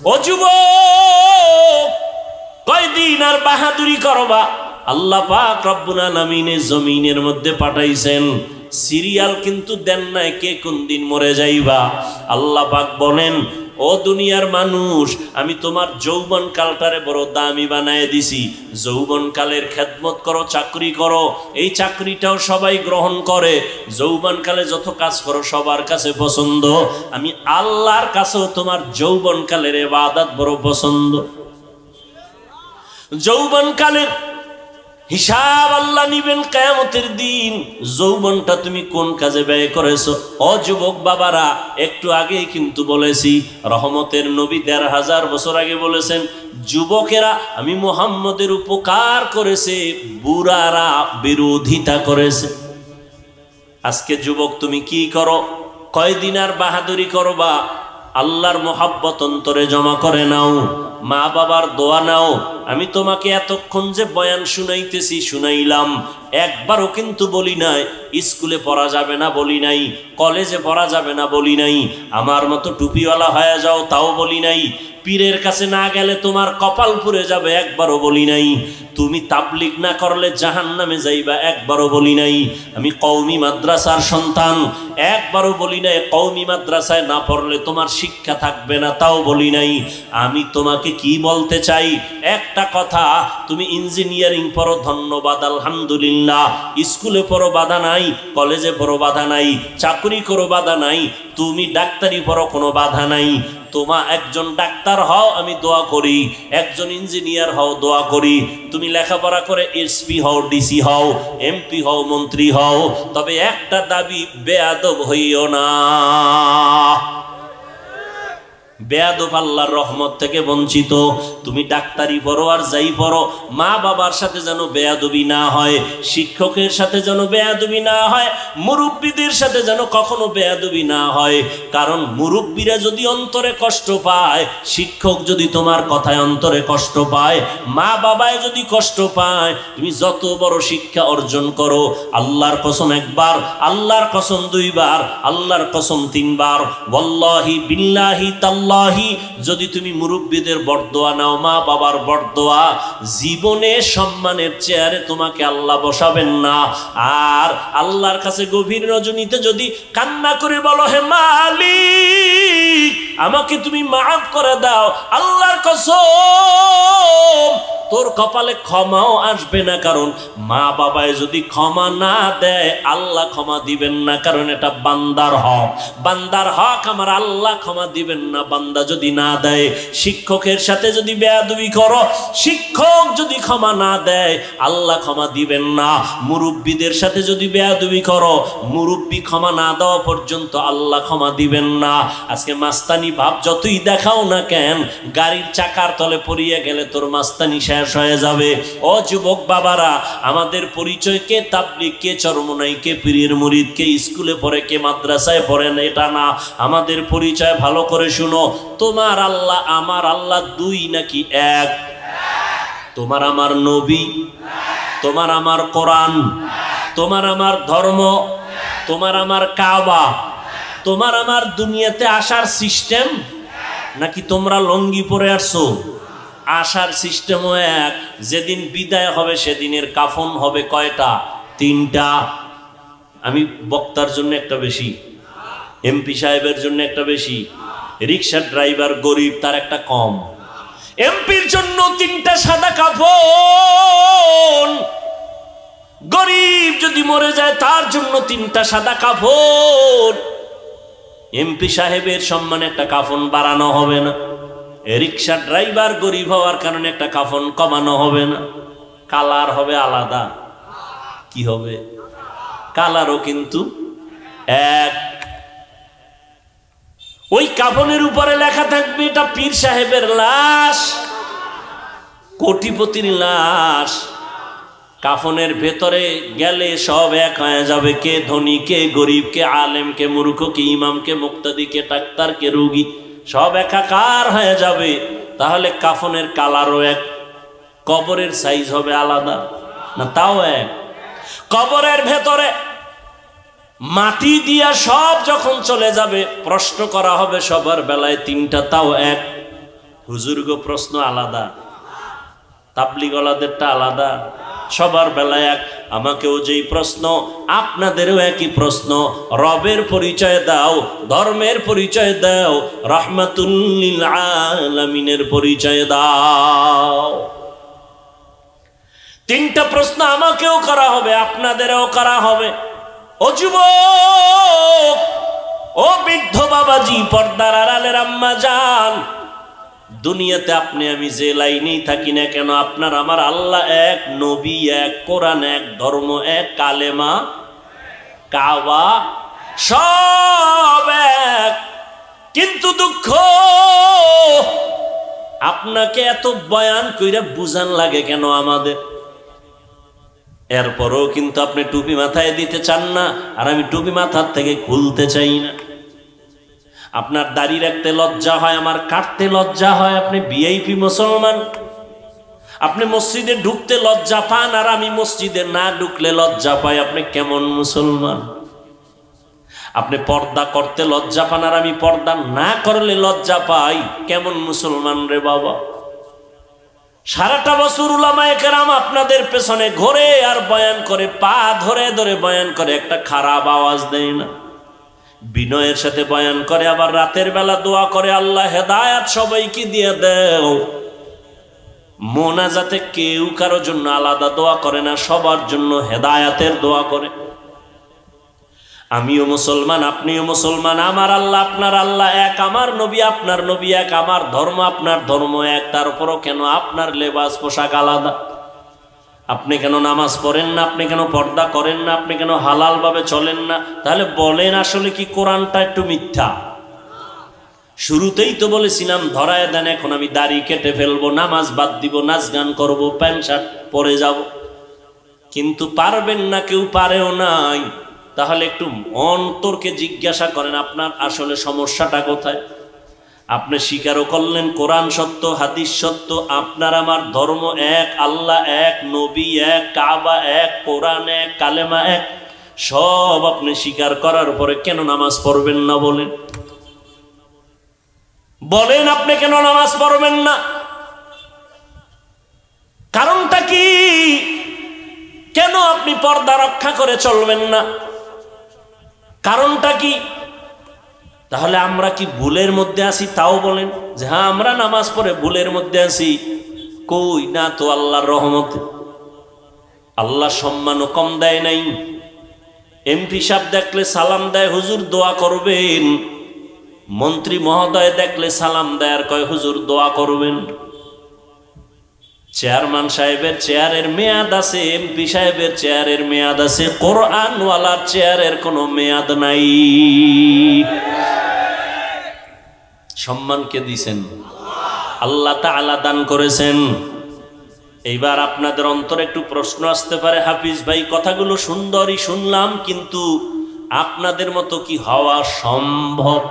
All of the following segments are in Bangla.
ও যুবক, কয়দিন আর বাহাদুরি করবা? আল্লাহ পাক রব্বুল আলামিন জমিনের মধ্যে পাঠাইছেন, সিরিয়াল কিন্তু দেন নাই কে কোন দিন মরে যাইবা। আল্লাহ পাক বলেন, ও দুনিয়ার মানুষ, আমি তোমার যৌবন কালটারে বড় দামি বানায় দিছি। যৌবন কালের খেদমত করো, চাকরি করো, এই চাকরিটাও সবাই গ্রহণ করে। যৌবন কালে যত কাজ করো সবার কাছে পছন্দ। আমি আল্লাহর কাছেও তোমার যৌবন কালের ইবাদত বড় পছন্দ। যৌবন কালের হিসাব আল্লাহ নিবেন কিয়ামতের দিন। যৌবনটা তুমি কোন কাজে ব্যয় করেছো? ও যুবক বাবারা, একটু আগে কিন্তু বলেছি, রহমতের নবী ১৫০০ বছর আগে বলেছেন, যুবকেরা আমি মুহাম্মদের উপকার করেছে, বুড়ারা বিরোধিতা করেছে। আজকে যুবক তুমি কি করো? কয়দিন আর বাহাদুরি করবা? আল্লাহর মোহাব্বত অন্তরে জমা করে নাও, মা বাবার দোয়া নাও। আমি তোমাকে এতক্ষণ যে বয়ান শুনাইতেছি, শুনাইলাম, একবারও কিন্তু বলি নাই স্কুলে পড়া যাবে না, বলি নাই কলেজে পড়া যাবে না, বলি নাই আমার মতো টুপিওয়ালা হয়ে যাও, তাও বলি নাই পীরের কাছে না গেলে তোমার কপাল পুড়ে যাবে, একবারও বলি নাই তুমি তাবলিগ না করলে জাহান্নামে যাইবা, একবারও বলি নাই আমি কওমি মাদ্রাসার সন্তান, একবারও বলি নাই কওমি মাদ্রাসায় না পড়লে তোমার শিক্ষা থাকবে না, তাও বলি নাই। আমি তোমাকে কি বলতে চাই, একটা কথা, তুমি ইঞ্জিনিয়ারিং পড়ো, ধন্যবাদ, আলহামদুলিল্লাহ, স্কুলে পড়ো, বাধা নাই, কলেজে পড়ো, বাধা নাই, চাকরি করো, বাধা নাই, তুমি ডাক্তারি পড়ো, কোনো বাধা নাই। তোমার একজন ডাক্তার হও, আমি দোয়া করি, একজন ইঞ্জিনিয়ার হও, দোয়া করি। তুমি লেখাপড়া করে এসপি হও, ডিসি হও, এমপি হও, মন্ত্রী হও, তবে একটা দাবি, বেয়াদব হইও না। বেয়াদব আল্লাহর রহমত থেকে বঞ্চিত। তুমি ডাক্তারি পড়ো আর যাই পড়ো, মা বাবার সাথে যেন বেয়াদবি না হয়, শিক্ষকের সাথে যেন বেয়াদবি না হয়, মুরব্বীদের সাথে যেন কখনো বেয়াদবি না হয়। কারণ মুরব্বীরা যদি অন্তরে কষ্ট পায়, শিক্ষক যদি তোমার কথায় অন্তরে কষ্ট পায়, মা বাবায় যদি কষ্ট পায়, তুমি যত বড় শিক্ষা অর্জন করো, আল্লাহর কসম একবার, আল্লাহর কসম দুইবার, আল্লাহর কসম তিনবার, ওয়াল্লাহি বিল্লাহি তাল্লাহি, যদি তুমি মুরব্বীদের বরদোয়া নাও, মা বাবার বরদোয়া, জীবনে সম্মানের চেয়ারে তোমাকে আল্লাহ বসাবেন না। আর আল্লাহর কাছে গভীর রজনীতে যদি কান্না করে বলো, হে মালিক আমাকে তুমি মাফ করে দাও, আল্লাহর কসম তোর কপালে ক্ষমাও আসবে না। কারণ মা বাবায় যদি ক্ষমা না দেয়, আল্লাহ ক্ষমা দিবেন না, কারণ এটা বান্দার হক, বান্দার হক আমার আল্লাহ ক্ষমা দিবেন না বান্দা যদি না দেয়। শিক্ষকের সাথে যদি বেয়াদবি করো, শিক্ষক যদি ক্ষমা না দেয়, আল্লাহ ক্ষমা দিবেন না। মুরব্বীদের সাথে যদি বেয়াদবি করো, মুরব্বী ক্ষমা না দেওয়া পর্যন্ত আল্লাহ ক্ষমা দিবেন না। আজকে মাস্তানি ভাব যতই দেখাও না কেন, গাড়ির চাকার তলে পড়িয়ে গেলে তোর মাস্তানি শেষ হয়ে যাবে। ও যুবক বাবারা, আমাদের পরিচয় কে তাবলিগ, কে চরমনাই, কে পীরের মুরিদ, কে স্কুলে পড়ে, কে মাদ্রাসায় পড়েন, এটা না। আমাদের পরিচয় ভালো করে শুনো, তোমার আল্লাহ আমার আল্লাহ দুই নাকি এক? তোমার আমার নবী, তোমার আমার কোরআন, তোমার আমার ধর্ম, তোমার আমার কাবা, তোমার আমার দুনিয়াতে আসার সিস্টেম, নাকি তোমরা লঙ্গি পরে আসছো? আসার সিস্টেমও এক। যেদিন বিদায় হবে সেদিনের কাফন হবে কয়টা? 3টা। আমি বক্তার জন্য একটা বেশি, এমপি সাহেবের জন্য একটা বেশি, রিক্সার ড্রাইভার গরিব তার একটা কম। এমপির জন্য 3টা সাদা কাফন, গরিব যদি মরে যায় তার জন্য 3টা সাদা কাফন। এমপি সাহেবের সম্মানে একটা কাফন বাড়ানো হবে না, রিক্সা ড্রাইভার গরিব হওয়ার কারণে একটা কাফন কমানো হবে না, কালার হবে আলাদা। কি হবে? কালারও কিন্তু এক। ওই কাফনের উপরে লেখা থাকবে এটা পীর সাহেবের লাশ, কোটিপতির লাশ। কাফনের ভেতরে গেলে সব এক হয়ে যাবে, কে ধনী, কে গরিব, কে আলেম, কে মূর্খ, কে ইমাম, কে মুক্তাদি, কে ডাক্তার, কে রোগী, সব একাকার হয়ে যাবে। তাহলে কাফনের কালারও এক, কবরের সাইজ হবে আলাদা না? তাও এক। কবরের ভেতরে মাটি দিয়া সব যখন চলে যাবে, প্রশ্ন করা হবে সবার বেলায় 3টা, তাও এক। হুজুরগো প্রশ্ন আলাদা, তাবলিগওয়ালাদেরটা আলাদা, সবার বেলায় এক। আমাকেও যেই প্রশ্ন, আপনাদেরও একই প্রশ্ন। রবের পরিচয় দাও, ধর্মের পরিচয় দাও, রাহমাতুল লিল আলামিনের পরিচয় দাও। তিনটা প্রশ্ন আমাকেও করা হবে, আপনাদেরও করা হবে। ও যুবক, ও বৃদ্ধ বাবাজি, পর্দার আড়ালের আম্মা জান, দুনিয়াতে আপনি আমি যে লাইনেই থাকি না কেন, আপনার আমার আল্লাহ এক, নবী এক, কোরআন এক, ধর্ম এক, কালেমা, কাবা সব এক। কিন্তু দুঃখ, আপনাকে এত বয়ান কইরা বুঝান লাগে কেন আমাদের? এরপরও কিন্তু আপনি টুপি মাথায় দিতে চান না, আর আমি টুপি মাথার থেকে খুলতে চাই না। আপনার দাড়ি রাখতে লজ্জা হয়, আমার কাটতে লজ্জা হয়। আপনি ভিআইপি মুসলমান, আপনি মসজিদে ঢুকতে লজ্জা পান, আর আমি মসজিদে না ঢুকলে লজ্জা পাই। আপনি কেমন মুসলমান? আপনি পর্দা করতে লজ্জা পান, আর আমি পর্দা না করলে লজ্জা পাই। কেমন মুসলমান রে বাবা? সারাটা বছর উলামায়ে কেরাম আপনাদের পেছনে ঘোরে আর বয়ান করে, পা ধরে ধরে বয়ান করে, একটা খারাপ আওয়াজ দেয় না। বিনয়ের সাথে বয়ান করে, আবার রাতের বেলা দোয়া করে, আল্লাহ হেদায়াত সবাইকে দিয়ে দেও। মোনাজাতে কেউ কারোর জন্য আলাদা দোয়া করে না, সবার জন্য হেদায়াতের দোয়া করে। আমিও মুসলমান, আপনিও মুসলমান, আমার আল্লাহ আপনার আল্লাহ এক, আমার নবী আপনার নবী এক, আমার ধর্ম আপনার ধর্ম এক। তারপরও কেন আপনার লেবাস পোশাক আলাদা? আপনি কেন নামাজ পড়েন না? আপনি কেন পর্দা করেন না? আপনি কেন হালাল ভাবে চলেন না? তাহলে বলেন, আসলে কি কোরআনটা একটু মিথ্যা? শুরুতেই তো বলেছিলাম ধরায় দেন, এখন আমি দাড়ি কেটে ফেলবো, নামাজ বাদ দিব, নাচ গান করবো, প্যান্ট শার্ট পরে যাব। কিন্তু পারবেন না, কেউ পারেও নাই। তাহলে একটু অন্তরকে জিজ্ঞাসা করেন, আপনার আসলে সমস্যাটা কোথায়? আপনি স্বীকারও করলেন কোরআন সত্য, হাদিস সত্য, আপনার আমার ধর্ম এক, আল্লাহ এক, নবী এক, কাবা এক, কোরআন এক, কালেমা এক, সব আপনি স্বীকার করার পরে কেন নামাজ পড়বেন না? বলেন বলেন, আপনি কেন নামাজ পড়বেন না? কারণটা কি? কেন আপনি পর্দা রক্ষা করে চলবেন না? কারণটা কি? তাহলে আমরা কি ভুলের মধ্যে আছি? তাও বলেন যে হ্যাঁ, আমরা নামাজ পড়ে ভুলের মধ্যে আছি। কই না তো, আল্লাহর রহমতে আল্লাহ সম্মানও কম দেয় নাই। এমপি সাহেব দেখলে সালাম দেয়, হুজুর দোয়া করবেন। মন্ত্রী মহোদয় দেখলে সালাম দেয় আর কয় হুজুর দোয়া করবেন। চেয়ারম্যান সাহেবের চেয়ারের মেয়াদ আছে, এমপি সাহেবের চেয়ারের মেয়াদ আছে, কোরআনওয়ালার চেয়ারের কোনো মেয়াদ নাই। সম্মানকে দিছেন আল্লাহ তাআলা, দান করেছেন। এইবার আপনাদের অন্তরে একটু প্রশ্ন আসতে পারে, হাফিজ ভাই কথাগুলো সুন্দরই শুনলাম, কিন্তু আপনাদের মতো কি হওয়া সম্ভব?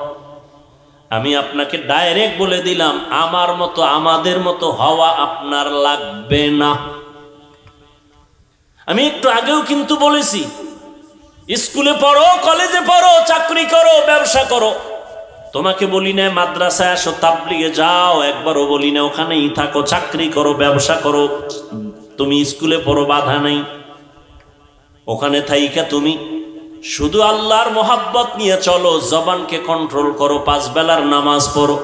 আমি আপনাকে ডাইরেক্ট বলে দিলাম, আমার মতো আমাদের মতো হওয়া আপনার লাগবে না। আমি একটু আগেও কিন্তু বলেছি, স্কুলে পড়ো, কলেজে পড়ো, চাকরি করো, ব্যবসা করো। তোমাকে বলি না মাদ্রাসায় আসো, তাবলিগে যাও, একবারও বলি না ওখানেই থাকো, চাকরি করো, ব্যবসা করো। তুমি স্কুলে পড়ো, বাধা নাই। ওখানে থাইকা তুমি শুধু আল্লাহর মোহাব্বত নিয়ে চলো, জবানকে কন্ট্রোল করো, 5 বেলার নামাজ পড়ো,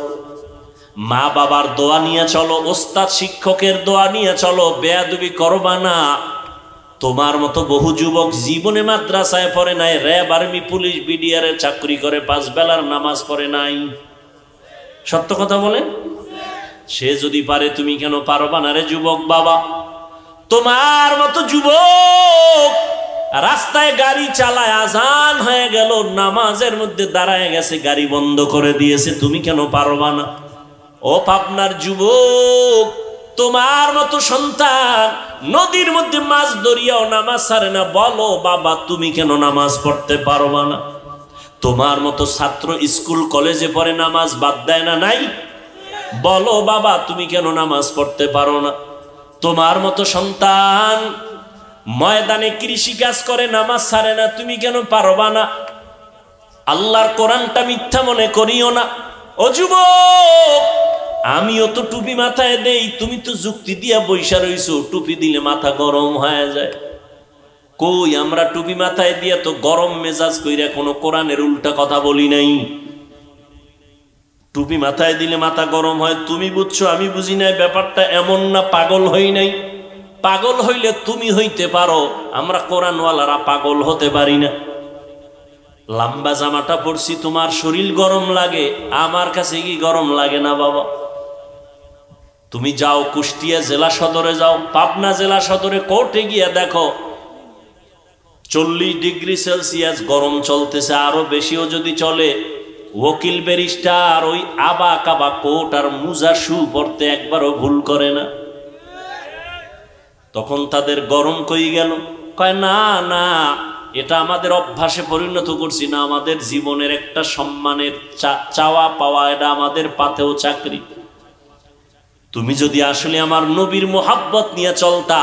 মা বাবার দোয়া নিয়ে চলো, ওস্তাদ শিক্ষকের দোয়া নিয়ে চলো, বেয়াদবি করবা না। তোমার মতো বহু যুবক জীবনে মাদ্রাসায় পড়ে নাই, র্যাব, আর্মি, পুলিশ, বিডিআর এর চাকরি করে, 5 বেলার নামাজ পড়ে নাই। সত্য কথা বলে, সে যদি পারে তুমি কেন পারবা না রে যুবক বাবা? তোমার মতো যুবক রাস্তায় গাড়ি চালায়, আজান হয়ে গেল, নামাজের মধ্যে দাঁড়ায় গেছে, গাড়ি বন্ধ করে দিয়েছে, তুমি কেন পারবা না? ও পাবনার যুবক, তোমার মতো সন্তান নদীর মধ্যে মাছ ধরিয়াও নামাজ ছাড়ে না, বলো বাবা তুমি কেন নামাজ পড়তে পারবা না? তোমার মতো ছাত্র স্কুল কলেজে পড়ে, নামাজ বাদ দেয় না? নাই? বলো বাবা তুমি কেন নামাজ পড়তে পারো না? তোমার মতো সন্তান ময়দানে কৃষি কাজ করে, নামাজ ছাড়ে না, তুমি কেন পারবা না? আল্লাহর কোরআনটা মিথ্যা মনে করিও না। ও যুবক, আমিও তো টুপি মাথায় দেই, তুমি তো যুক্তি দিয়া বৈশা রইছো টুপি দিলে মাথা গরম হয়ে যায়। কই আমরা টুপি মাথায় দিয়া তো গরম মেজাজ কইরা কোনো কোরআনের উল্টা কথা বলি নাই। টুপি মাথায় দিলে মাথা গরম হয় তুমি বুঝছো, আমি বুঝি নাই। ব্যাপারটা এমন না, পাগল হই নাই। পাগল হইলে তুমি হইতে পারো, আমরা কোরআনওয়ালারা পাগল হতে পারি না। লম্বা জামাটা পরছি, তোমার শরীর গরম লাগে, আমার কাছে কি গরম লাগে না বাবা? তুমি যাও কুষ্টিয়া জেলা সদরে যাও, পাবনা জেলা সদরে কোর্টে গিয়া দেখো 40 ডিগ্রি সেলসিয়াস গরম চলতেছে, আরো বেশিও যদি চলে। ওকিল ব্যারিস্টার ওই আবা কাবা কোট আর মুজা শু পড়তে একবারও ভুল করে না। তখন তাদের গরম কই গেল? কয় না না, এটা আমাদের অভ্যাসে পরিণত করছি না, আমাদের জীবনের একটা সম্মানের চাওয়া পাওয়া, এটা আমাদের পাতেও চাকরি। তুমি যদি আসলে আমার নবীর মোহাব্বত নিয়ে চলতা,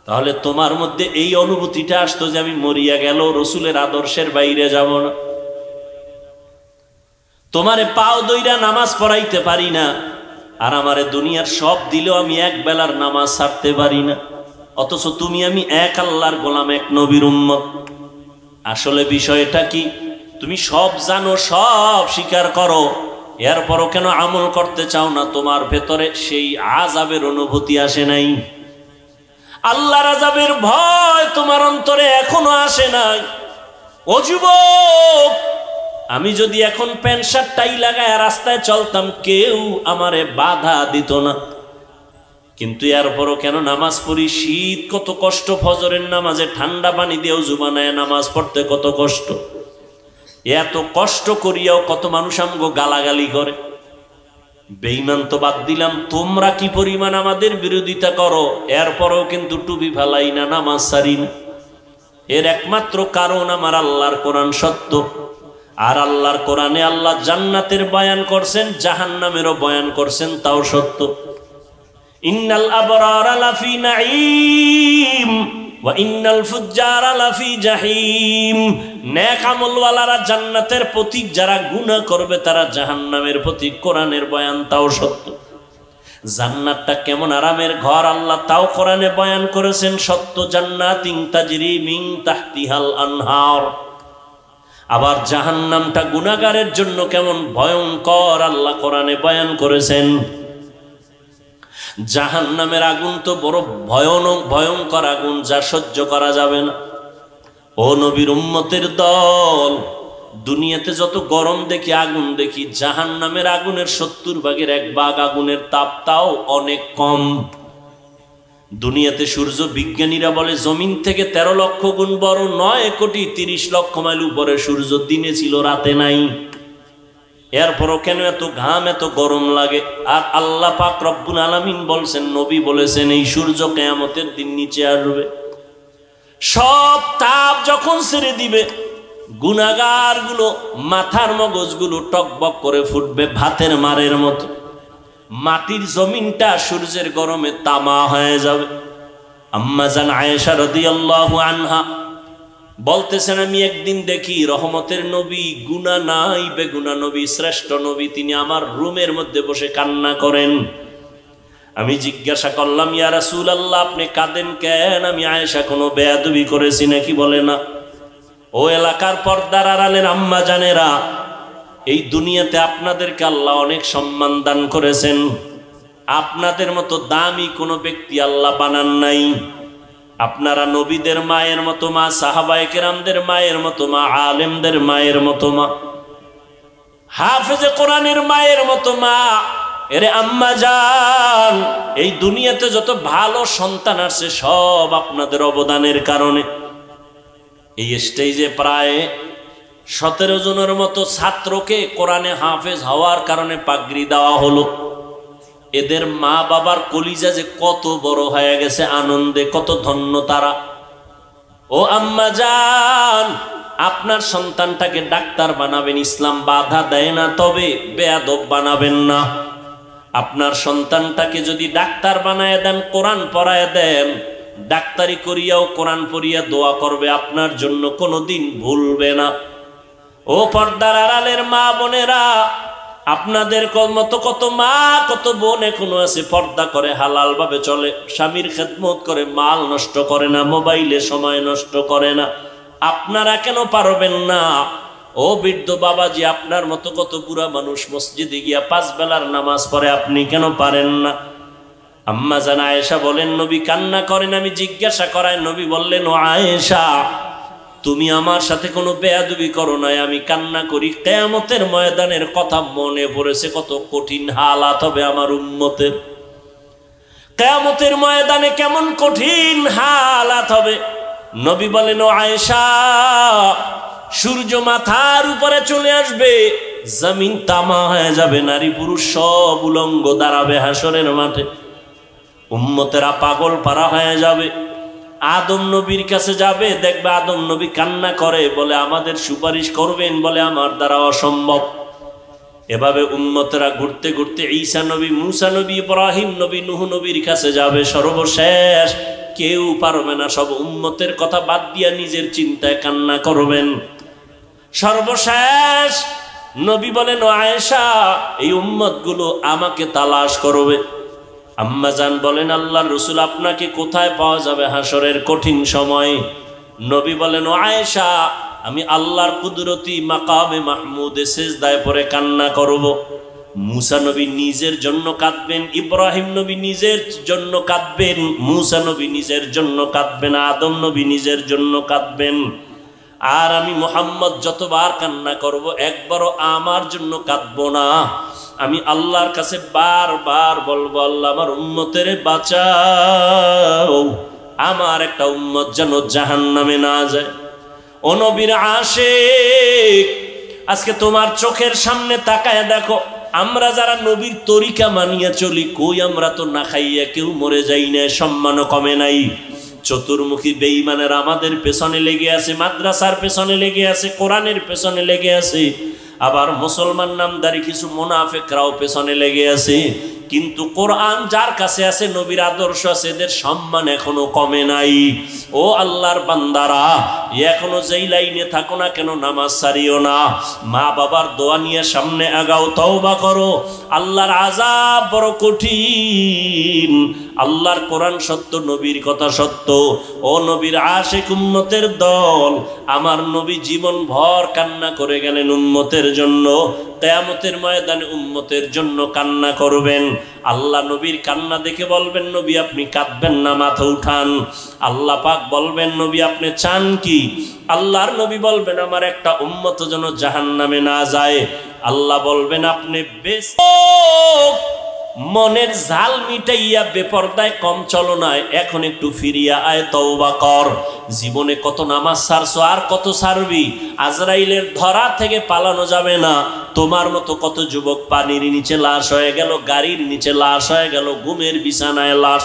তাহলে তোমার মধ্যে এই অনুভূতিটা আসতো যে আমি মরিয়া গেল রসুলের আদর্শের বাইরে যাব না। তোমারে পাও দইরা নামাজ পড়াইতে পারি না, আর আমারে দুনিয়ার সব দিলেও আমি এক বেলার নামাজ ছাড়তে পারি না, অথচ তুমি আমি এক আল্লাহর গোলাম, এক নবীর উম্মত। আসলে বিষয়টা কি? তুমি সব জানো, সব স্বীকার করো, এরপরও কেন আমল করতে চাও না? তোমার ভেতরে সেই আযাবের অনুভূতি আসে নাই? আল্লাহর আযাবের ভয় তোমার অন্তরে এখনো আসে নাই? ও যুবক, আমি যদি এখন প্যান্ট শার্ট টাই লাগায় রাস্তায় চলতাম, কেউ আমারে বাধা দিত না, কিন্তু এরপরও কেন নামাজ পড়ি? শীত কত কষ্ট, ফজরের নামাজে ঠান্ডা পানি দিয়েও জুবানায় নামাজ পড়তে কত কষ্ট। এত কষ্ট করিয়াও কত মানুষ আমগো গালাগালি করে। বেঈমান তো বাদ দিলাম, তোমরা কি পরিমাণ আমাদের বিরোধিতা করো, এরপরও কিন্তু টুপি ফেলাই না, নামাজ ছাড়ি না। এর একমাত্র কারণ আমার আল্লাহর কোরআন সত্য, আর আল্লাহর কোরআনে আল্লাহ জান্নাতের বয়ান করছেন, জাহান্নামেরও বয়ান করছেন, তাও সত্য। ইন্নাল আবরারা লাফি নাঈম ওয়া ইন্নাল ফুজ্জারা লাফি জাহিম। নেক আমলওয়ালারা জান্নাতের পথিক, যারা গুনাহ করবে তারা জাহান্নামের পথিক। কোরআনের বয়ান তাও সত্য। জান্নাতটা কেমন আরামের ঘর আল্লাহ তাও কোরআনে বয়ান করেছেন, সত্য। জান্নাতিন তাজরি মিন তাহতিহাল আনহার। আবার জাহান্নামটা গুনাহগারের জন্য কেমন ভয়ঙ্কর আল্লাহ কোরআনে বয়ান করেছেন। জাহান্নামের আগুন তো বড় ভয়ঙ্কর আগুন, যা সহ্য করা যাবে না। ও নবীর উম্মতের দল, দুনিয়াতে যত গরম দেখি, আগুন দেখি, জাহান্নামের আগুনের 70 ভাগের 1 ভাগ আগুনের তাপ, তাও অনেক কম। দুনিয়াতে সূর্য বিজ্ঞানীরা বলে জমিন থেকে 13 লক্ষ গুণ বড়, 9 কোটি 30 লক্ষ মাইল উপরে সূর্য, দিনে ছিল রাতে নাই। এরপরও কেন এত ঘাম, এত গরম লাগে? আর আল্লাহ পাক রব্বুল আলামিন বলছেন, নবী বলেছেন, এই সূর্য কিয়ামতের দিন নিচে আসবে। সব তাপ যখন ছেড়ে দিবে, গুনাহগার গুলো মাথার মগজগুলো টকবক করে ফুটবে ভাতের মারের মতো। মাটির জমিনটা সূর্যের গরমে তামা হয়ে যাবে। আম্মা জান আয়েশা রাদিয়াল্লাহু আনহা বলতেছেন, আমি একদিন দেখি রহমতের নবী, গুনাহ নাই বেগুনা নবী, শ্রেষ্ঠ নবী, তিনি আমার রুমের মধ্যে বসে কান্না করেন। আমি জিজ্ঞাসা করলাম, ইয়া রাসূলুল্লাহ, আপনি কাঁদেন কেন? আমি আয়েশা কোনো বেয়াদবি করেছি নাকি? বলে না। ও এলাকার পর্দার আড়ালের আম্মা জানেরা, এই দুনিয়াতে আপনাদেরকে আল্লাহ অনেক সম্মান দান করেছেন। আপনাদের মতো দামি কোনো ব্যক্তি আল্লাহ বানান নাই। আপনারা নবীদের মায়ের মতো মা, সাহাবায়ে কেরামদের মায়ের মতো মা, আলেমদের মায়ের মতো মা, হাফেজে কোরআনের মায়ের মতো মা। এরে আম্মা জান, এই দুনিয়াতে যত ভালো সন্তান আসছে সব আপনাদের অবদানের কারণে। এই স্টেজে প্রায় 17 জনের মতো ছাত্রকে কোরআনে হাফেজ হওয়ার কারণে পাগড়ি দেওয়া হলো। এদের মা বাবার কলিজা যে কত বড় হয়ে গেছে আনন্দে, কত ধন্য তারা। ও আম্মা জান, আপনার সন্তানটাকে ডাক্তার বানাবেন, ইসলাম বাধা দেয় না, তবে বেয়াদব বানাবেন না। আপনার সন্তানটাকে যদি ডাক্তার বানায় দেন, কোরআন পড়ায় দেন, ডাক্তারি করিয়াও কোরআন পড়িয়া দোয়া করবে, আপনার জন্য কোনোদিন ভুলবে না। ও পর্দার আড়ালের মা বোনেরা, আপনাদের মতো কত মা কত বোন এখনো আছে পর্দা করে হালাল ভাবে চলে, স্বামীর খেদমত করে, মাল নষ্ট করে না, মোবাইলে সময় নষ্ট করে না। আপনারা কেন পারবেন না? ও বৃদ্ধ বাবাজি, আপনার মতো কত বুড়া মানুষ মসজিদে গিয়া 5 বেলার নামাজ পড়ে, আপনি কেন পারেন না? আম্মা জান আয়েশা বলেন নবী কান্না করেন, আমি জিজ্ঞাসা করাই, নবী বললেন ও আয়েশা তুমি আমার সাথে কোনো বেয়াদবি করো নাই, আমি কান্না করি। কিয়ামতের ময়দানের কথা মনে পড়েছে, কত কঠিন হালাত হবে আমার উম্মতের। কিয়ামতের ময়দানে কেমন কঠিন হালাত হবে। নবী বলেন ও আয়েশা সূর্য মাথার উপরে চলে আসবে, জমিন তামা হয়ে যাবে, নারী পুরুষ সব উলঙ্গ দাঁড়াবে হাসরের মাঠে, উম্মতেরা পাগল পারা হয়ে যাবে। আদম নবীর কাছে যাবে, দেখবে আদম নবী কান্না করে, বলে আমাদের সুপারিশ করবেন, বলে আমার দ্বারা অসম্ভব। এভাবে উম্মতেরা ঘুরতে ঘুরতে ঈসা নবী, মুসা নবী, ইব্রাহিম নবী, নূহ নবীর কাছে যাবে। সর্বশেষ কেউ পারবে না, সব উম্মতের কথা বাদ দিয়া নিজের চিন্তায় কান্না করবেন। সর্বশেষ নবী বলেন ও আয়েশা এই উম্মতগুলো আমাকে তালাশ করবে। আম্মা জান বলেন আল্লাহর রাসূল আপনাকে কোথায় পাওয়া যাবে হাসরের কঠিন সময়? নবী বলেন ও আয়েশা আমি আল্লাহর কুদরতি মাকামে মাহমুদে সিজদায় পড়ে কান্না করব। মুসা নবী নিজের জন্য কাঁদবেন, ইব্রাহিম নবী নিজের জন্য কাঁদবেন, মুসা নবী নিজের জন্য কাঁদবেন, আদম নবী নিজের জন্য কাঁদবেন। আর আমি মুহাম্মদ যতবার কান্না করব একবারও আমার জন্য কাঁদবো না। আমি আল্লাহর কাছে বারবার বলবো আল্লাহ আমার উম্মতের বাঁচাও, আমার একটা উম্মত যেন জাহান্নামে না যায়। ও নবীর আশিক আজকে তোমার চোখের সামনে তাকায় দেখো, আমরা যারা নবীর তরিকা মানিয়ে চলি, কই আমরা তো না খাইয়া কেউ মরে যাই না, সম্মানও কমে নাই। চতুর্মুখী বেঈমানেরা আমাদের পেছনে লেগে আছে, মাদ্রাসার পেছনে লেগে আছে, কোরআনের পেছনে লেগে আছে, আবার মুসলমান নামদারি কিছু মুনাফিকরাও পেছনে লেগে আছে। কিন্তু কোরআন যার কাছে আছে, নবীর আদর্শ আছে, এদের সম্মান এখনো কমে নাই। ও আল্লাহর বান্দারা এখনো যেই লাইনে থাকো না কেন নামাজ ছাড়িও না, মা বাবার দোয়া নিয়ে সামনে আগাও, তওবা করো। আল্লাহর আযাব বড় কঠিন, আল্লাহর কোরআন সত্য, নবীর কথা সত্য। ও নবীর আশিক উম্মতের দল, আমার নবী জীবন ভর কান্না করে গেলেন উম্মতের জন্য, কিয়ামতের ময়দানে উম্মতের জন্য কান্না করবেন। আল্লাহ নবীর কান্না দেখে বলবেন নবী আপনি কাঁদবেন না, মাথা উঠান। আল্লাহ পাক বলবেন নবী আপনি চান কি? আল্লাহর নবী বলবেন আমার একটা উম্মত যেন জাহান্নামে না যায়। আল্লাহ বলবেন আপনি বেশ মনের ঝাল মিটাইয়া বেপরদায় কম চলনায় এখন একটু ফিরিয়া আয়, তওবা কর। জীবনে কত নামাজ ছাড়ছো, আর কত ছাড়বি? আজরাইলের ধরা থেকে পালানো যাবে না। তোমার মতো কত যুবক পানির নিচে লাশ হয়ে গেল, গাড়ির নিচে লাশ হয়ে গেল, ঘুমের বিছানায় লাশ।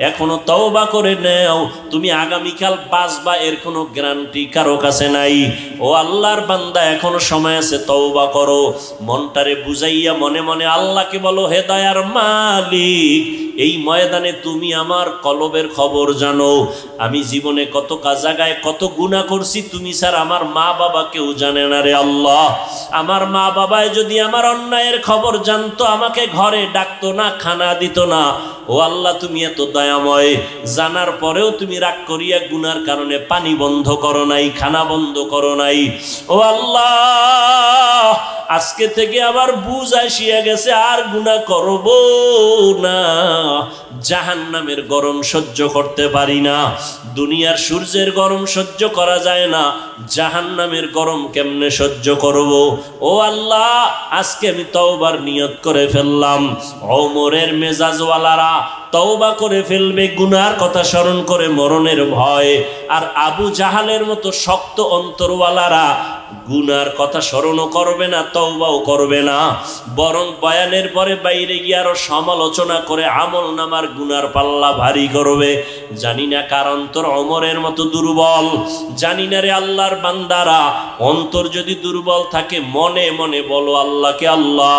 এখনো তওবা করে নেও, তুমি আগামীকাল বাঁচবা এর কোনো গ্যারান্টি কারো কাছে নাই। ও আল্লাহর বান্দা এখনো সময় আছে, তওবা করো। মনটারে বুঝাইয়া মনে মনে আল্লাহকে বলো হে দয়ার মালিক, এই ময়দানে তুমি আমার কলবের খবর জানো। আমি জীবনে কত জায়গায় কত গুনাহ করছি, তুমি স্যার আমার মা বাবা কেউ জানে না রে আল্লাহ। আমার মা বাবায় যদি আমার অন্যায়ের খবর জানতো, আমাকে ঘরে ডাকতো না, খানা দিত না। ও আল্লাহ তুমি এত দয়াময়, জানার পরেও তুমি রাগ করিয়া গুনার কারণে পানি বন্ধ করো নাই, খানা বন্ধ করো নাই। ও আল্লাহ আজকে থেকে আবার বুঝ আসিয়া গেছে, আর গুনাহ করব না। জাহান্নামের গরম সহ্য করতে পারি না, দুনিয়ার সূর্যের গরম সহ্য করা যায় না, জাহান্নামের গরম কেমনে সহ্য করব? ও আল্লাহ আজকে আমি তওবার নিয়ত করে ফেললাম। ওমরের মেজাজওয়ালারা তওবা করে ফেলবে গুনার কথা স্মরণ করে মরণের ভয়, আর আবু জাহালের মতো শক্ত অন্তরওয়ালারা গুনার কথা স্মরণও করবে না, তওবাও করবে না, বরং বয়ানের পরে বাইরে গিয়ে আরো সমালোচনা করে আমল নামার গুনার পাল্লা ভারী করবে। জানি না কার অন্তর ওমরের মতো দুর্বল, জানি না রে আল্লাহর বান্দারা, অন্তর যদি দুর্বল থাকে মনে মনে বলো আল্লাহকে, আল্লাহ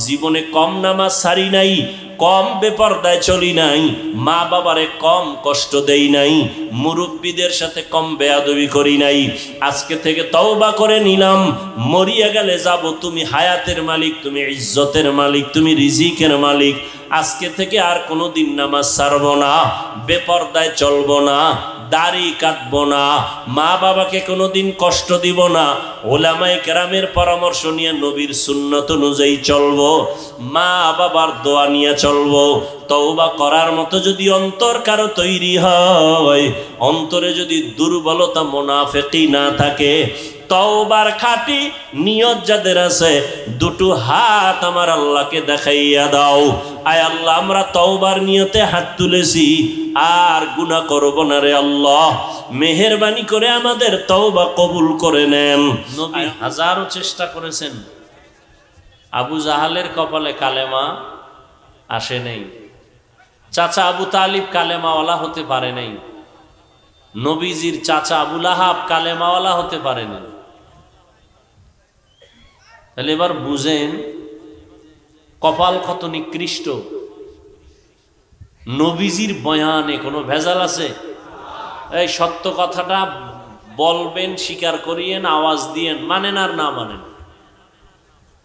জীবনে কম নামাজ ছাড়ি নাই, কম বেপরদায় চলি নাই, মা বাবারে কম কষ্ট দেই নাই, মুরব্বীদের সাথে কম বেয়াদবি করি নাই। আজকে থেকে তওবা করে নিলাম, মরিয়া গেলে যাব, তুমি হায়াতের মালিক, তুমি ইজ্জতের মালিক, তুমি রিজিকের মালিক। আজকে থেকে আর কোনোদিন নামাজ ছাড়বো না, বেপরদায় চলবো না, দাড়ি কাটবো না, মা বাবাকে কোনোদিন কষ্ট দিব না, ওলামায়ে কেরামের পরামর্শ নিয়ে নবীর সুন্নত অনুযায়ী চলবো, মা বাবার দোয়া নিয়ে চলবো। তওবা করার মতো যদি অন্তর কারো তৈরি হয়, অন্তরে যদি দুর্বলতা মুনাফিকি না থাকে, তওবার খাঁটি নিয়ত যাদের আছে, দুটো হাত আমার আল্লাহকে দেখাইয়া দাও। আয় আল্লাহ, আমরা তওবার নিয়তে হাত তুলেছি, আর গুনাহ করব না রে আল্লাহ, মেহেরবানি করে আমাদের তওবা কবুল করে নেন। নবী হাজারো চেষ্টা করেছেন, আবু জাহালের কপালে কালেমা আসে নাই, চাচা আবু তালিব কালেমাওয়ালা হতে পারে নাই, নবীজির চাচা আবু লাহাব কালেমাওয়ালা হতে পারে নাই। তাহলে এবার বুঝেন কপাল কত নিকৃষ্ট। নবীজির বয়ানে কোনো ভেজাল আছে? এই সত্য কথাটা বলবেন, স্বীকার করিয়েন, আওয়াজ দিয়েন, মানেন আর না মানেন।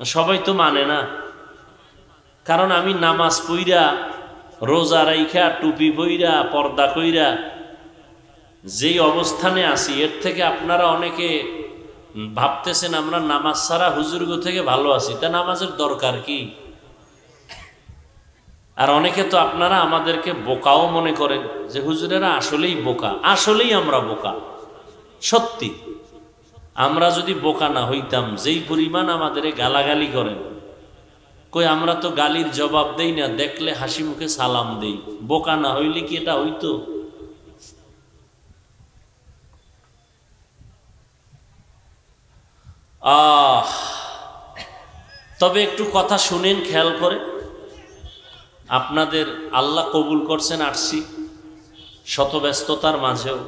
সবাই তো মানে না, কারণ আমি নামাজ পইরা, রোজা রাইখা, টুপি পইরা, পর্দা কইরা যেই অবস্থানে আছি, এর থেকে আপনারা অনেকে ভাবতেছেন আমরা নামাজ ছাড়া হুজুরগো থেকে ভালো আছি, তা নামাজের দরকার কি? আর অনেকে তো আপনারা আমাদেরকে বোকাও মনে করেন, যে হুজুরেরা আসলেই বোকা। আসলেই আমরা বোকা, সত্যি। আমরা যদি বোকা না হইতাম, যেই পরিমাণ আমাদের গালাগালি করেন, কই আমরা তো গালির জবাব দেই না, দেখলে হাসি মুখে সালাম দেই। বোকা না হইলে কি এটা হইতো? তবে একটু কথা শুনেন খেয়াল করে। আপনাদের আল্লাহ কবুল করছেন, আসছি শত ব্যস্ততার মাঝেও,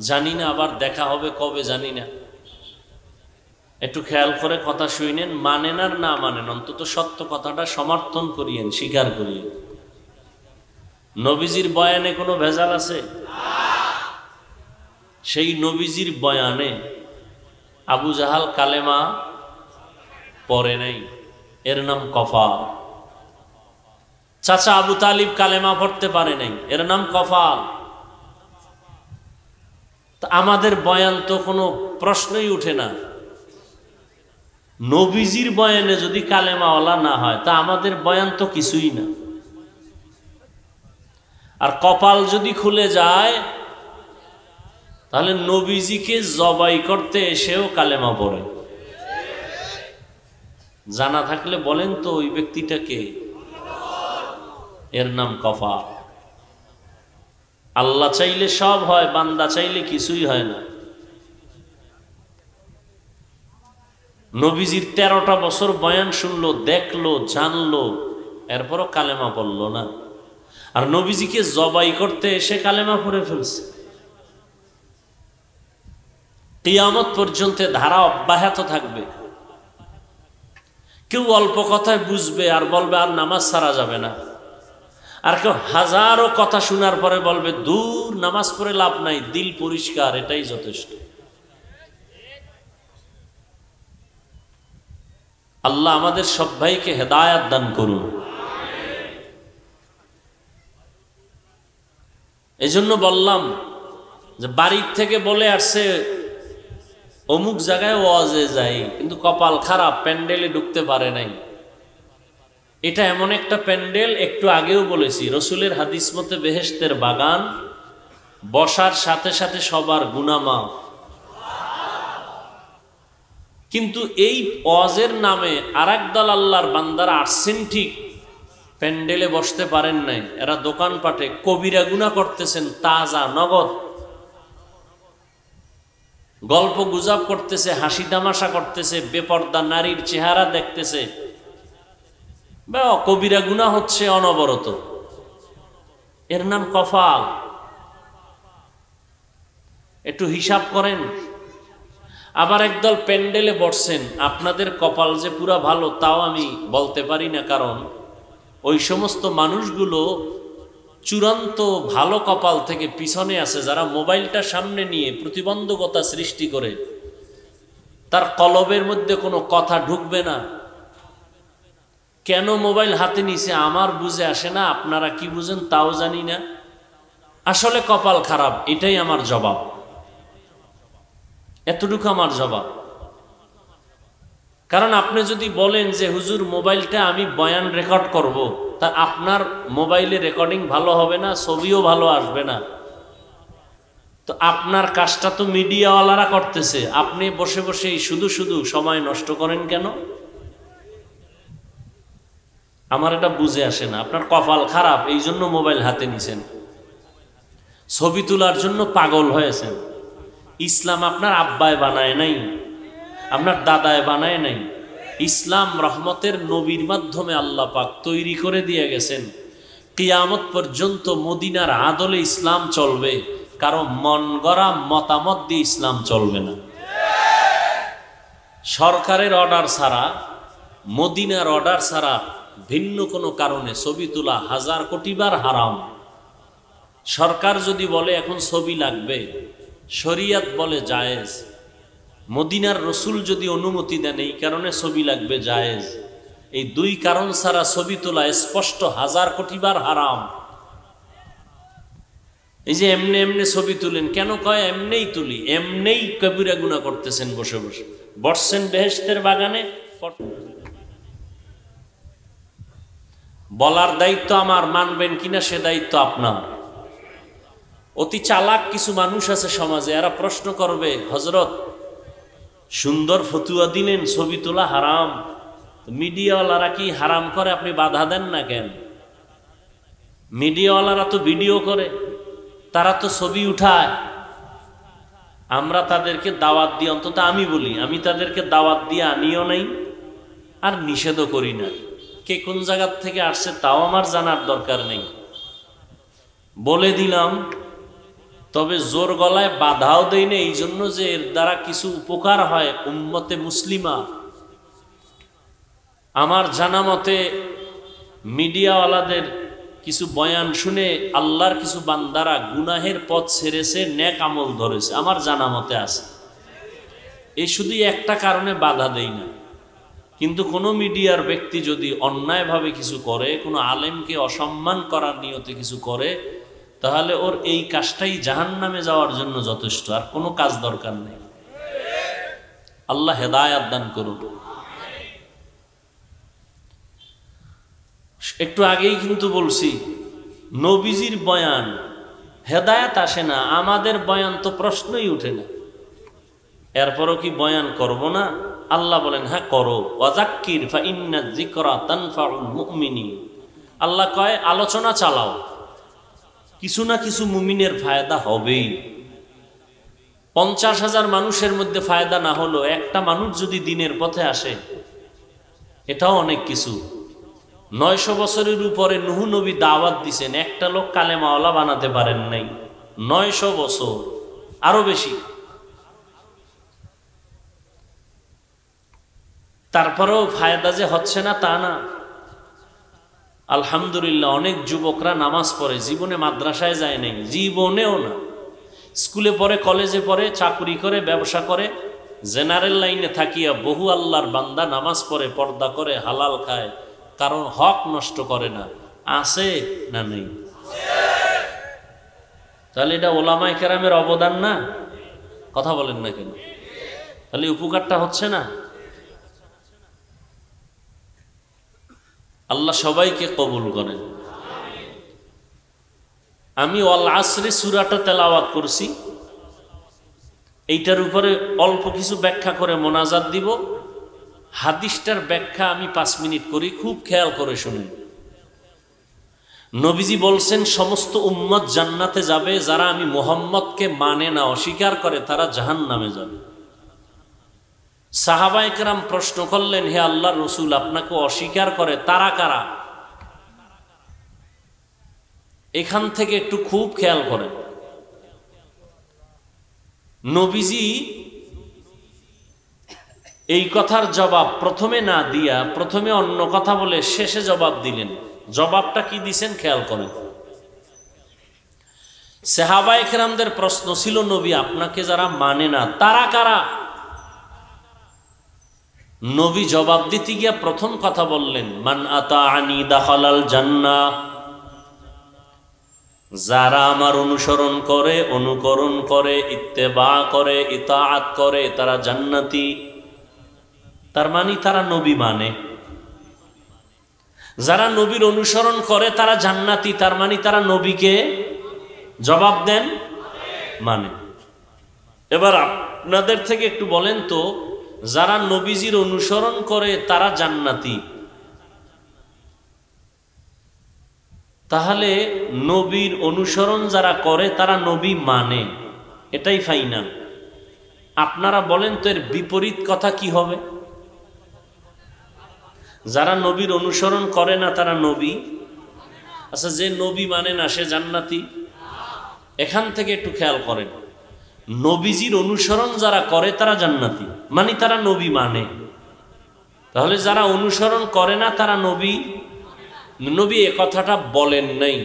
জানি না আবার দেখা হবে কবে, জানি না। একটু খেয়াল করে কথা শুনেন, মানেন আর না মানেন, অন্তত সত্য কথাটা সমর্থন করিয়েন, স্বীকার করিয়েন। নবীজির বয়ানে কোনো ভেজাল আছে? সেই নবীজির বয়ানে আবু জাহাল কালেমা পড়ে নাই, এর নাম কফাল। চাচা আবু তালিব কালেমা পড়তে পারে নাই, এর নাম কফাল। আমাদের বয়ান তো কোনো প্রশ্নই উঠে না। নবীজির বয়ানে যদি কালেমাওয়ালা না হয়, তা আমাদের বয়ান তো কিছুই না। আর কপাল যদি খুলে যায়, তাহলে নবীজিকে জবাই করতে এসেও কালেমা পড়ে। জানা থাকলে বলেন তো ওই ব্যক্তিটাকে, এর নাম কফাল। আল্লাহ চাইলে সব হয়, বান্দা চাইলে কিছুই হয় না। নবীজির 13টা বছর বয়ান শুনলো, দেখলো, জানলো, এরপরও কালেমা পড়লো না। আর নবীজিকে জবাই করতে এসে কালেমা পড়ে ফেলছে। কিয়ামত পর্যন্ত ধারা অব্যাহত থাকবে। কেউ অল্প কথায় বুঝবে আর বলবে আর নামাজ ছাড়া যাবে না, আর কেউ হাজারো কথা শোনার পরে বলবে দূর, নামাজ পড়ে লাভ নাই, দিল পরিষ্কার, এটাই যথেষ্ট। আল্লাহ আমাদের সব ভাইকে হেদায়াত দান করুন। এই জন্য বললাম যে বাড়ির থেকে বলে আসছে অমুক জায়গায় ওয়াজে যাই, কিন্তু কপাল খারাপ, প্যান্ডেলে ঢুকতে পারে নাই। এটা এমন একটা প্যান্ডেল, একটু আগেও বলেছি, রসুলের হাদিস মতে বেহেশতের বাগান, বসার সাথে সাথে সবার গুনাহ মাফ। কিন্তু এই ওয়াজের নামে আরেক দল আল্লাহর বান্দারা আসছেন ঠিক, প্যান্ডেলে বসতে পারেন নাই। এরা দোকানপাটে কবিরা গুনাহ করতেছেন, তাজা নগদ গল্প গুজব করতেছে, হাসি তামাশা করতেছে, বেপর্দা নারীর চেহারা দেখতেছে, কবিরা গুনাহ হচ্ছে অনবরত। এর নাম কফাল। একটু হিসাব করেন। আবার একদল প্যান্ডেলে বসছেন, আপনাদের কপাল যে পুরা ভালো তাও আমি বলতে পারি না, কারণ ওই সমস্ত মানুষগুলো চূড়ান্ত ভালো কপাল থেকে পিছনে আছে, যারা মোবাইলটা সামনে নিয়ে প্রতিবন্ধকতা সৃষ্টি করে তার কলবের মধ্যে কোনো কথা ঢুকবে না। কেন মোবাইল হাতে নিছে আমার বুঝে আসে না, আপনারা কি বুঝেন তাও জানি না। আসলে কপাল খারাপ, এটাই আমার জবাব, এতটুকু আমার জবাব। কারণ আপনি যদি বলেন যে হুজুর মোবাইলটা আমি বয়ান রেকর্ড করব, তা আপনার মোবাইলে রেকর্ডিং ভালো হবে না, ছবিও ভালো আসবে না। তো আপনার কাজটা তো মিডিয়াওয়ালারা করতেছে, আপনি বসে বসে শুধু শুধু সময় নষ্ট করেন কেন? আমার এটা বুঝে আসে না। আপনার কপাল খারাপ, এই জন্য মোবাইল হাতে নিছেন, ছবি তোলার জন্য পাগল হয়েছেন। ইসলাম আপনার আব্বায় বানায় নাই, আপনার দাদায় বানায় নাই। ইসলাম রহমতের নবীর মাধ্যমে আল্লাহ পাক তৈরি করে দিয়ে গেছেন। কিয়ামত পর্যন্ত মদিনার আদলে ইসলাম চলবে, কারো মন গড়া মতামত দিয়ে ইসলাম চলবে না। সরকারের অর্ডার ছাড়া, মদিনার অর্ডার ছাড়া ভিন্ন কোনো কারণে ছবি তোলা 1000 কোটি বার হারাম। সরকার যদি বলে এখন ছবি লাগবে, শরিয়ত বলে জায়েজ। মদিনার রসুল যদি অনুমতি দেন এই কারণে ছবি লাগবে, জায়েজ। এই দুই কারণ ছাড়া ছবি তোলা স্পষ্ট 1000 কোটি বার হারাম। এই যে এমনি এমনি ছবি তুলেন কেন, কয় এমনিই তুলি, এমনিই কবিরা গুনাহ করতেছেন বসে বসে। বসছেন বেহেশতের বাগানে, বলার দায়িত্ব আমার, মানবেন কিনা সে দায়িত্ব আপনার। অতি চালাক কিছু মানুষ আছে সমাজে, এরা প্রশ্ন করবে হযরত সুন্দর ফতুয়া দিলেন ছবি তোলা হারাম, মিডিয়াওয়ালারা কি হারাম করে আপনি বাধা দেন না কেন? মিডিয়াওয়ালারা তো ভিডিও করে, তারা তো ছবি উঠায়, আমরা তাদেরকে দাওয়াত দিই। অন্তত আমি বলি, আমি তাদেরকে দাওয়াত দিয়ে আনিও নাই আর নিষেধও করি না। কে কোন জায়গার থেকে আসছে তাও আমার জানার দরকার নেই, বলে দিলাম। তবে জোর গলায় বাধাও দেই না, এই জন্য যে এর দ্বারা কিছু উপকার হয় উম্মতে মুসলিমা। আমার জানা মতে মিডিয়াওয়ালাদের কিছু বয়ান শুনে আল্লাহর কিছু বান্দারা গুনাহের পথ ছেড়েছে, নেক আমল ধরেছে, আমার জানা মতে আছে। এই শুধুই একটা কারণে বাধা দেই না। কিন্তু কোনো মিডিয়ার ব্যক্তি যদি অন্যায়ভাবে কিছু করে, কোনো আলেমকে অসম্মান করার নিয়তে কিছু করে, তাহলে ওর এই কাজটাই জাহান্নামে যাওয়ার জন্য যথেষ্ট, আর কোনো কাজ দরকার নেই। আল্লাহ হেদায়াত দান করুন। একটু আগেই কিন্তু বলছি, নবীজির বয়ান হেদায়াত আসে না, আমাদের বয়ান তো প্রশ্নই উঠে না। এরপরও কি বয়ান করব না? আল্লাহ বলেন হ্যাঁ করো, ওয়াযাক্কির ফাইন্নায যিকরা তানফাউল মুমিনিন। আল্লাহ কয় আলোচনা চালাও, কিছু না কিছু মুমিনের ফায়দা হবেই। 50,000 মানুষের মধ্যে ফায়দা না হলো একটা মানুষ যদি দিনের পথে আসে, এটাও অনেক কিছু। 900 বছরের উপরে নূহ নবী দাওয়াত দিছেন, একটা লোক কালেমাওয়ালা বানাতে পারেন নাই। 900 বছর, আরো বেশি। তারপরেও ফায়দা যে হচ্ছে না তা না। আলহামদুলিল্লাহ অনেক যুবকরা নামাজ পড়ে, জীবনে মাদ্রাসায় যায় নাই, জীবনেও না। স্কুলে পড়ে, কলেজে পড়ে, চাকরি করে, ব্যবসা করে, জেনারেল লাইনে থাকিয়া বহু আল্লাহর বান্দা নামাজ পড়ে, পর্দা করে, হালাল খায়, কারণ হক নষ্ট করে না। আছে না নেই? তাহলে এটা ওলামায়ে কেরামের অবদান না? কথা বলেন না কেন? তাহলে উপকারটা হচ্ছে না? আল্লাহ সবাইকে কবুল করেন। আমি ওয়াল আসরি সূরাটা তেলাওয়াত করছি, এইটার উপরে অল্প কিছু ব্যাখ্যা করে মোনাজাত দিব। হাদিসটার ব্যাখ্যা আমি 5 মিনিট করি, খুব খেয়াল করে শুনেন। নবীজি বলছেন সমস্ত উম্মত জান্নাতে যাবে, যারা আমি মুহাম্মদকে মানে না, অস্বীকার করে, তারা জাহান্নামে যাবে। সাহাবায়ে কেরাম প্রশ্ন করলেন, হে আল্লাহর রাসূল, আপনাকে অস্বীকার করে তারা কারা? এখান থেকে একটু খুব খেয়াল করেন। নবীজি এই কথার জবাব প্রথমে না দিয়া প্রথমে অন্য কথা বলে শেষে জবাব দিলেন। জবাবটা কি দিছেন খেয়াল করেন। সাহাবায়ে কেরামদের প্রশ্ন ছিল, নবী আপনাকে যারা মানে না তারা কারা? নবী জবাব দিতে গিয়া প্রথম কথা বললেন, মান আতাআনি দাখালাল জান্নাহ, যারা আমার অনুসরণ করে, অনুকরণ করে, ইত্তেবা করে, ইতাআত করে, তারা জান্নাতি। তার মানে তারা নবী মানে। যারা নবীর অনুসরণ করে তারা জান্নাতি, তার মানে তারা নবীকে জবাব দেন মানে। এবার আপনাদের থেকে একটু বলেন তো, যারা নবীজির অনুসরণ করে তারা জান্নাতি, তাহলে নবীর অনুসরণ যারা করে তারা নবী মানে, এটাই ফাইনাল। আপনারা বলেন তো এর বিপরীত কথা কি হবে? যারা নবীর অনুসরণ করে না তারা নবী, আচ্ছা যে নবী মানে না সে জান্নাতি? এখান থেকে একটু খেয়াল করেন, নবীজির অনুসরণ যারা করে তারা জান্নাতি, মানে তারা নবী মানে। তাহলে যারা অনুসরণ করে না তারা নবী? নবী এ কথাটা বলেন নাই।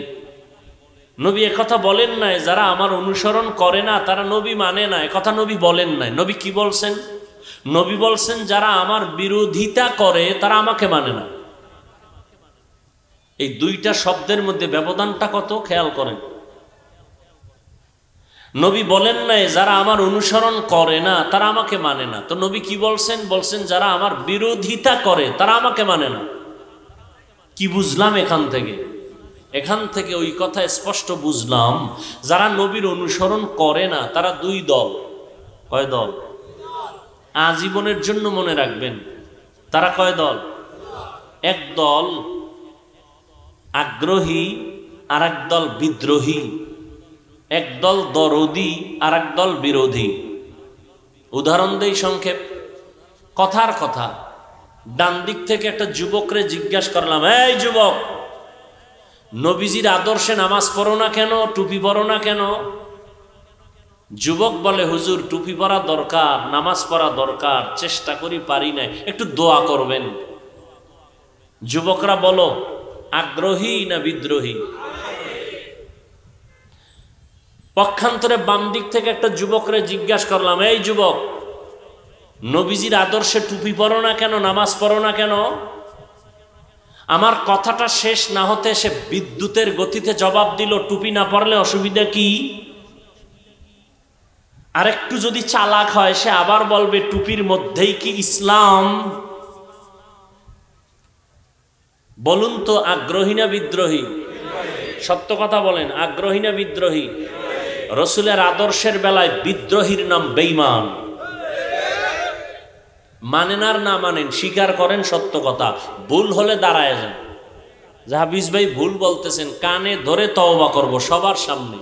নবী এ কথা বলেন নাই যারা আমার অনুসরণ করে না তারা নবী মানে না, এ কথা নবী বলেন নাই। নবী কি বলছেন? নবী বলছেন যারা আমার বিরোধিতা করে তারা আমাকে মানে না। এই দুইটা শব্দের মধ্যে ব্যবধানটা কত খেয়াল করেন। নবী বলেন নাই যারা আমার অনুসরণ করে না তারা আমাকে মানে না, তো নবী কি বলছেন? বলছেন যারা আমার বিরোধিতা করে তারা আমাকে মানে না। কি বুঝলাম এখান থেকে? এখান থেকে ওই কথা স্পষ্ট বুঝলাম, যারা নবীর অনুসরণ করে না তারা দুই দল। কয় দল? আজীবনের জন্য মনে রাখবেন, তারা কয় দল? এক দল আগ্রহী, আর এক দল বিদ্রোহী। এক দল দরদি, আর এক দল বিরোধী। উদাহরণ দেই সংক্ষেপ, কথার কথা। ডান দিক থেকে একটা যুবকরে জিজ্ঞাসা করলাম, এই যুবক, নবীজির আদর্শে নামাজ পড়ো না কেন, টুপি পরো না কেন? যুবক বলে, হুজুর টুপি পরা দরকার, নামাজ পড়া দরকার, চেষ্টা করি পারি না, একটু দোয়া করবেন। যুবকরা বলো, আগ্রহী না বিদ্রোহী? পক্ষান্তরে বাম দিক থেকে একটা যুবকরে জিজ্ঞাসা করলাম, এই যুবক, নবীজির আদর্শে টুপি পরো না কেন, নামাজ পড়ো না কেন? আমার কথাটা শেষ না হতে সে বিদ্যুতের গতিতে জবাব দিল, টুপি না পরলে অসুবিধা কি? আরেকটু যদি চালাক হয় সে আবার বলবে, টুপির মধ্যেই কি ইসলাম? বলুন তো, আগ্রহী না বিদ্রোহী? সত্য কথা বলেন, আগ্রহী না বিদ্রোহী? রসুলের আদর্শের বেলায় বিদ্রোহীর নাম বেঈমান। মানেন আর না মানেন, স্বীকার করেন সত্য কথা, ভুল হলে দাঁড়ায় যান। হাফিজ ভাই ভুল বলতেছেন, কানে ধরে তওবা করব সবার সামনে।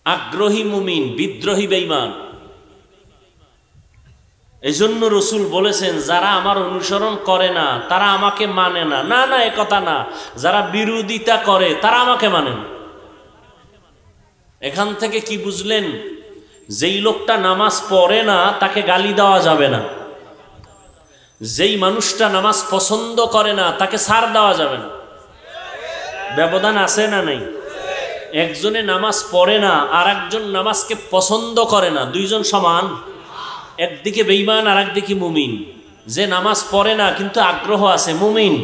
আগ্রহী মুমিন, বিদ্রোহী বেঈমান। এজন্য রসুল বলেছেন, যারা আমার অনুসরণ করে না তারা আমাকে মানে না। না না, এ কথা না, যারা বিরোধিতা করে তারা আমাকে মানে না। এখান থেকে কি বুঝলেন? যেই লোকটা নামাজ পড়ে না তাকে গালি দেওয়া যাবে না, যেই মানুষটা নামাজ পছন্দ করে না তাকে ছাড় দেওয়া যাবে না। ব্যবধান আছে না নাই? একজনে নামাজ পড়ে না আর একজন নামাজকে পছন্দ করে না, দুইজন সমান? একদিকে বেঈমান আর একদিকে মুমিন। যে নামাজ পড়ে না কিন্তু আগ্রহ আছে, মুমিন।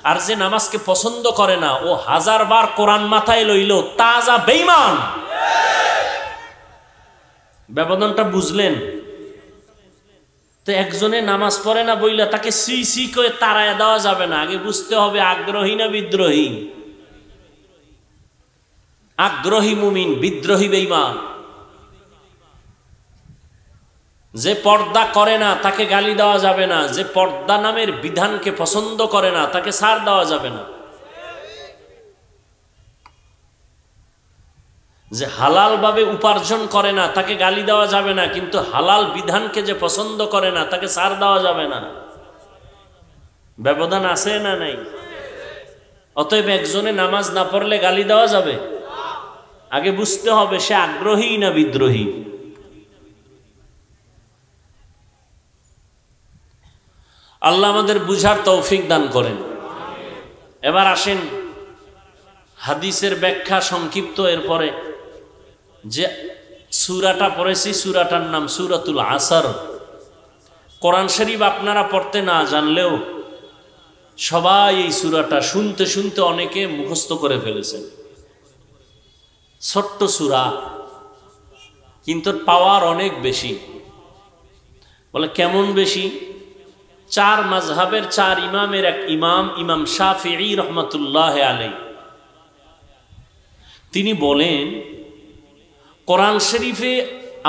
আর যে নামাজকে পছন্দ করে না ও 1000 বার কোরআন মাথায় লইল, তাজা বেঈমান। ব্যবধানটা বুঝলেন? তো একজনে নামাজ পড়ে না বইলা তাকে সি সি করে তাড়ায় দেওয়া যাবে না, আগে বুঝতে হবে আগ্রহী না বিদ্রোহী। আগ্রহী মুমিন, বিদ্রোহী বেঈমান। যে পর্দা করে না তাকে গালি দেওয়া যাবে না, যে পর্দা নামের বিধানকে পছন্দ করে না তাকে ছাড় দেওয়া যাবে না। যে হালাল ভাবে উপার্জন করে না তাকে গালি দেওয়া যাবে না, কিন্তু হালাল বিধানকে যে পছন্দ করে না তাকে ছাড় দেওয়া যাবে না। ব্যবধান আছে না নাই? অতএব একজনে নামাজ না পড়লে গালি দেওয়া যাবে? আগে বুঝতে হবে সে আগ্রহী না বিদ্রোহী। আল্লাহ আমাদের বুঝার তৌফিক দান করেন। এবার আসেন হাদিসের ব্যাখ্যা সংক্ষিপ্ত। এরপরে যে সূরাটা পড়েছি সূরাটার নাম সূরাতুল আসর। কোরআন শরীফ আপনারা পড়তে না জানলেও সবাই এই সূরাটা শুনতে শুনতে অনেকে মুখস্থ করে ফেলেছেন। ছোট্ট সূরা, কিন্তু পাওয়ার অনেক বেশি। বলে কেমন বেশি? 4 মাযহাবের 4 ইমামের এক ইমাম, ইমাম শাফিঈ রহমাতুল্লাহ আলাইহি, তিনি বলেন কোরআন শরীফে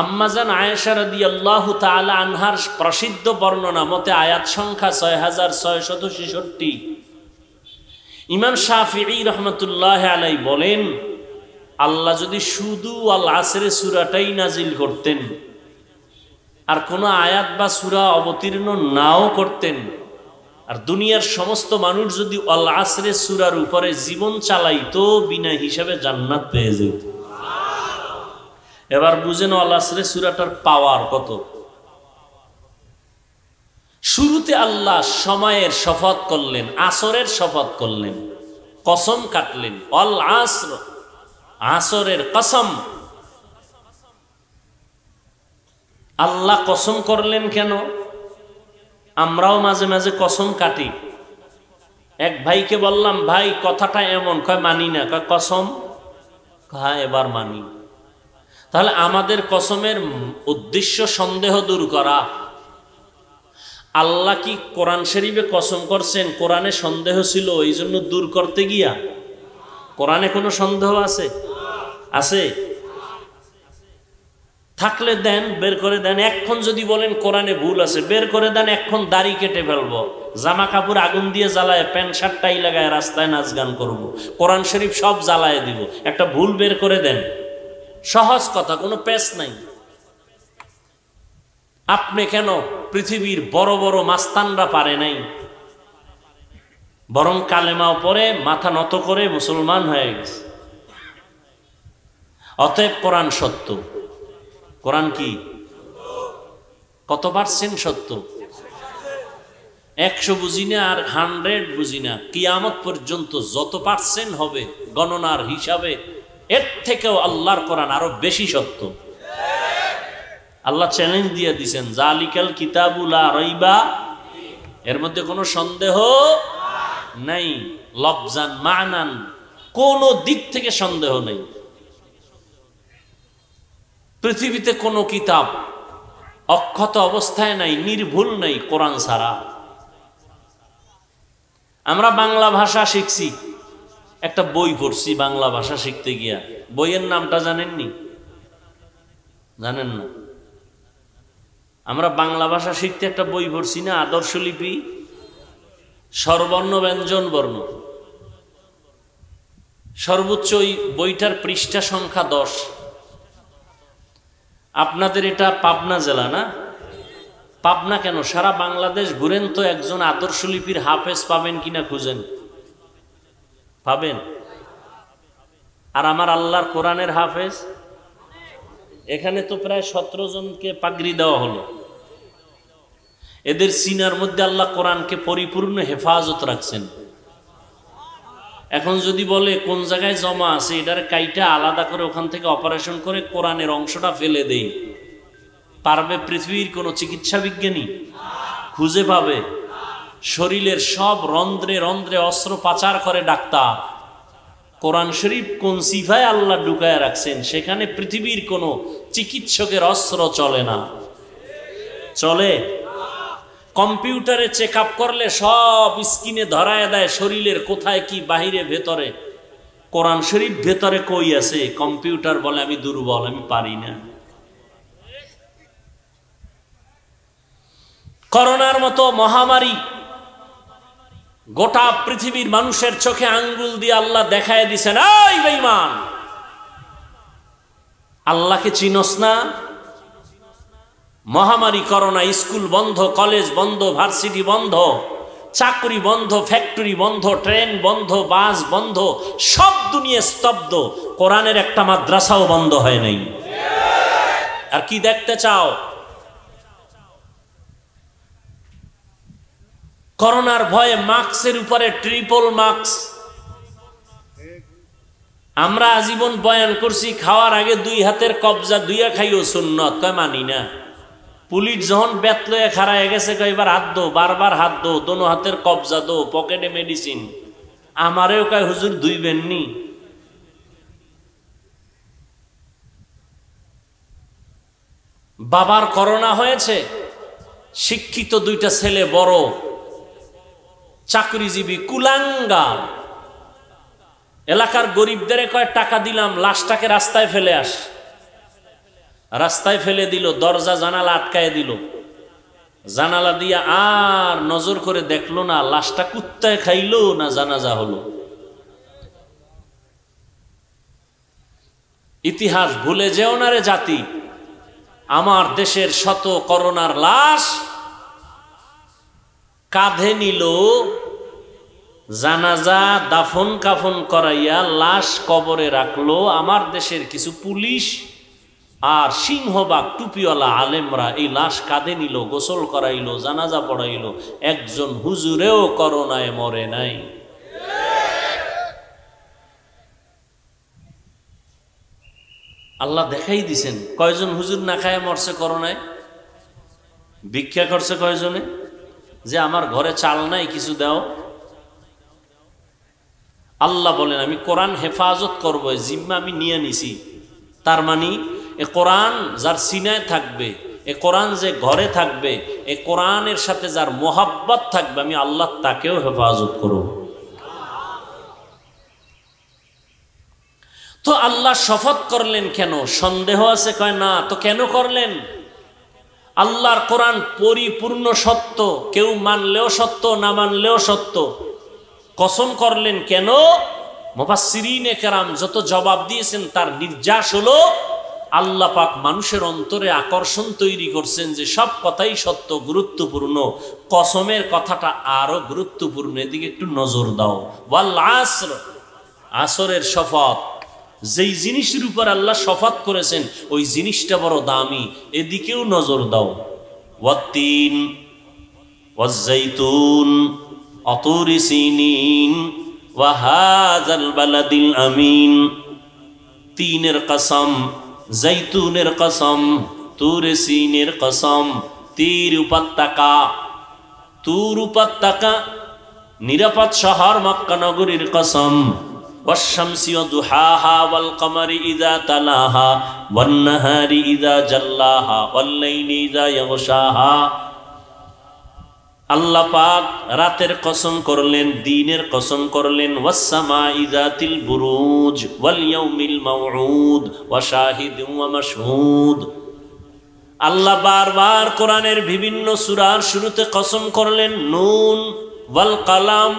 আম্মাজান আয়েশা রাদিয়াল্লাহু তাআলা আনহার প্রসিদ্ধ বর্ণনা মতে আয়াত সংখ্যা 6666। ইমাম শাফিঈ রহমাতুল্লাহ আলাইহি বলেন, আল্লাহ যদি শুধু আল আসরে সূরাটাই নাজিল করতেন আর কোনো আয়াত বা সূরা অবতীর্ণ নাও করতেন, আর দুনিয়ার সমস্ত মানুষ যদি আল আসরে সূরার উপরে জীবন চালাইতো, বিনা হিসাবে জান্নাত পেয়ে যেত। এবার বুঝেন আল আসরে সূরাটার পাওয়ার কত। শুরুতে আল্লাহ সময়ের শপথ করলেন, আসরের শপথ করলেন, কসম কাটলেন, আল আসর, আসরের কসম। আল্লাহ কসম করলেন কেন? আমরাও মাঝে মাঝে কসম কাটি। এক ভাইকে বললাম, ভাই কথাটা এমন, কয় মানি না। কয় কসম? হ্যাঁ এবার মানি। তাহলে আমাদের কসমের উদ্দেশ্য সন্দেহ দূর করা। আল্লাহ কি কোরআন শরীফে কসম করছেন কোরআনে সন্দেহ ছিল, এই জন্য দূর করতে গিয়া? কোরআনে কোনো সন্দেহ আছে? আছে? থাকলে দেন, বের করে দেন। এখন যদি বলেন কোরআনে ভুল আছে, বের করে দেন, এখন দাড়ি কেটে ফেলবো, জামা কাপড় আগুন দিয়ে জ্বালায়, প্যান্ট শার্টটাই লাগায় রাস্তায় নাচ গান করবো, কোরআন শরীফ সব জ্বালায় দিব। একটা ভুল বের করে দেন, সহজ কথা, কোনো পেশ নাই। আপনি কেন? পৃথিবীর বড় বড় মাস্তানরা পারে নাই, বরং কালেমাও পরে মাথা নত করে মুসলমান হয়ে গেছে। অতএব কোরআন সত্য। কোরআন কি? কত পার্সেন্ট সত্য? 100 বুঝি না আর 100 বুঝি না, কিয়ামত পর্যন্ত যত পার্সেন্ট হবে গণনার হিসাবে এর থেকেও আল্লাহর কোরআন আরো বেশি সত্য। আল্লাহ চ্যালেঞ্জ দিয়ে দিয়েছেন, জালিকাল কিতাবু লা রাইবা, এর মধ্যে কোনো সন্দেহ নাই। লফজান মানান, কোন দিক থেকে সন্দেহ নেই। পৃথিবীতে কোনো কিতাব অক্ষত অবস্থায় নাই, নির্ভুল নাই কোরআন ছাড়া। আমরা বাংলা ভাষা শিখছি, একটা বই পড়ছি বাংলা ভাষা শিখতে গিয়া, বইয়ের নামটা জানেননি? জানেন না? আমরা বাংলা ভাষা শিখতে একটা বই পড়ছি না, আদর্শ লিপি, স্বরবর্ণ ব্যঞ্জন বর্ণ। সর্বোচ্চ ওই বইটার পৃষ্ঠা সংখ্যা 10। আপনাদের এটা পাবনা জেলা না? পাবনা কেন, সারা বাংলাদেশ ঘুরেন তো একজন আদর্শ লিপির হাফেজ পাবেন কিনা খুঁজেন, পাবেন? আর আমার আল্লাহর কোরআনের হাফেজ এখানে তো প্রায় 17 জনকে পাগড়ি দেওয়া হলো। এদের সিনার মধ্যে আল্লাহ কোরআনকে পরিপূর্ণ হেফাজত রাখছেন। এখন যদি বলে কোন জায়গায় জমা আছে, এটার কাইটা আলাদা করে ওখান থেকে অপারেশন করে কোরআনের অংশটা ফেলে দেই, পারবে পৃথিবীর কোনো চিকিৎসা বিজ্ঞানী? খুঁজে পাবে? শরীরের সব রন্ধ্রে রন্ধ্রে অস্ত্রোপচার করে ডাক্তার। কোরআন শরীফ কোন সিফায় আল্লাহ ঢুকায় রাখছেন, সেখানে পৃথিবীর কোনো চিকিৎসকের অস্ত্র চলে না। চলে? কম্পিউটারে চেক আপ করলে সব স্ক্রিনে ধরায় দেয় শরীরের কোথায় কি, বাহিরে ভেতরে। কোরআন শরীফ ভেতরে কই আছে? কম্পিউটার বলে আমি দুর্বল, আমি পারি না। করোনার মতো মহামারী গোটা পৃথিবীর মানুষের চোখে আঙ্গুল দিয়ে আল্লাহ দেখায় দিছেন, এই বেঈমান, আল্লাহকে চিনস না? মহামারী করোনা, স্কুল বন্ধ, কলেজ বন্ধ, ভার্সিটি বন্ধ, চাকরি বন্ধ, ফ্যাক্টরি বন্ধ, ট্রেন বন্ধ, বাস বন্ধ, সব দুনিয়া স্তব্ধ। কোরআনের একটা মাদ্রাসাও বন্ধ হয় নাই। আর কি দেখতে চাও? করোনার ভয়ে মাস্কের উপরে ট্রিপল মাস্ক। আমরা আজীবন বয়ান করছি খাওয়ার আগে 2 হাতের কবজা দুইয়া খাইও সুন্নত, কয় মানি না। পুলিশ যখন বেত লয়ে খাড়ায় গেছে কয় এবার হাত দো, বারবার হাত দো, দোনো হাতের কবজা দো, পকেটে মেডিসিন। আমারেও কয় হুজুর ধুইবেননি। বাবার করোনা হয়েছে, শিক্ষিত 2টা ছেলে, বড় চাকরিজীবী, কুলাঙ্গার। এলাকার গরিবদের কয় টাকা দিলাম, লাশটাকে রাস্তায় ফেলে আস। রাস্তায় ফেলে দিল, দরজা জানালা আটকায় দিল। জানালা দিয়া আর নজর করে দেখলো না লাশটা কুত্তায় খাইলো না জানাজা হলো। ইতিহাস ভুলে যেও না রে জাতি। আমার দেশের শত করোনার লাশ কাঁধে নিল, জানাজা দাফন কাফন করাইয়া লাশ কবরে রাখলো আমার দেশের কিছু পুলিশ আর সিংহবাগ টুপিওয়ালা আলেমরা। এই লাশ কাঁধে নিল, গোসল করাইলো, জানাজা পড়াইলো। একজন হুজুরেও করোনায় মরে নাই। আল্লাহ দেখাই দিছেন কয়জন হুজুর না খায় মরছে করোনায়। ভিক্ষা করছে কয়জনে, যে আমার ঘরে চাল নাই কিছু দাও। আল্লাহ বলেন আমি কোরআন হেফাজত করবো, জিম্মা আমি নিয়ে নিছি। তার মানে এ কোরআন যার সিনায় থাকবে, এ কোরআন যে ঘরে থাকবে, এ কোরআনের সাথে যার মোহাব্বত থাকবে, আমি আল্লাহ তাকেও হেফাজত করব। তো আল্লাহ শপথ করলেন কেন? সন্দেহ আছে, কয় না তো কেন করলেন? আল্লাহর কোরআন পরিপূর্ণ সত্য, কেউ মানলেও সত্য, না মানলেও সত্য। কসম করলেন কেন? মুফাসসিরিনে কেরাম যত জবাব দিয়েছেন তার নির্যাস হলো আল্লাহ পাক মানুষের অন্তরে আকর্ষণ তৈরি করছেন যে সব কথাই সত্য, গুরুত্বপূর্ণ। কসমের কথাটা আরো গুরুত্বপূর্ণ, এদিকে একটু নজর দাও। ওয়াল আসর, আসরের শপথ। যেই জিনিসের উপর আল্লাহ শপথ করেছেন ওই জিনিসটা বড় দামি, এদিকেও নজর দাও। ওয়াত্তিন ওয়াজ্জাইতুন আতুরি সিনিন ওয়া হাযাল বালাদিল আমিন। তিনের কসম, জৈতুনের কসম, তুরে সিনের কসম। তীর উপত্যকা, তুর উপত্যকা, নিরাপদ শহর মক্কা নগরীর কসম। ওয়াশ-শামসি ওয়া দুহাহা ওয়াল কমারি ইযা তালাহা ওয়ান নাহারি ইযা জাল্লাহা ওয়াল লাইলি ইযা ইয়াগশাহা। আল্লাহ পাক রাতের কসম করলেন, দিনের কসম করলেন। ওয়াস-সামাই যাতিল বুরুজ ওয়াল ইয়াউমিল মাউউদ ওয়া শাহিদিন ওয়া মাশহুদ। আল্লাহ বারবার কোরআনের বিভিন্ন সূরার শুরুতে কসম করলেন। নুন ওয়াল কালাম।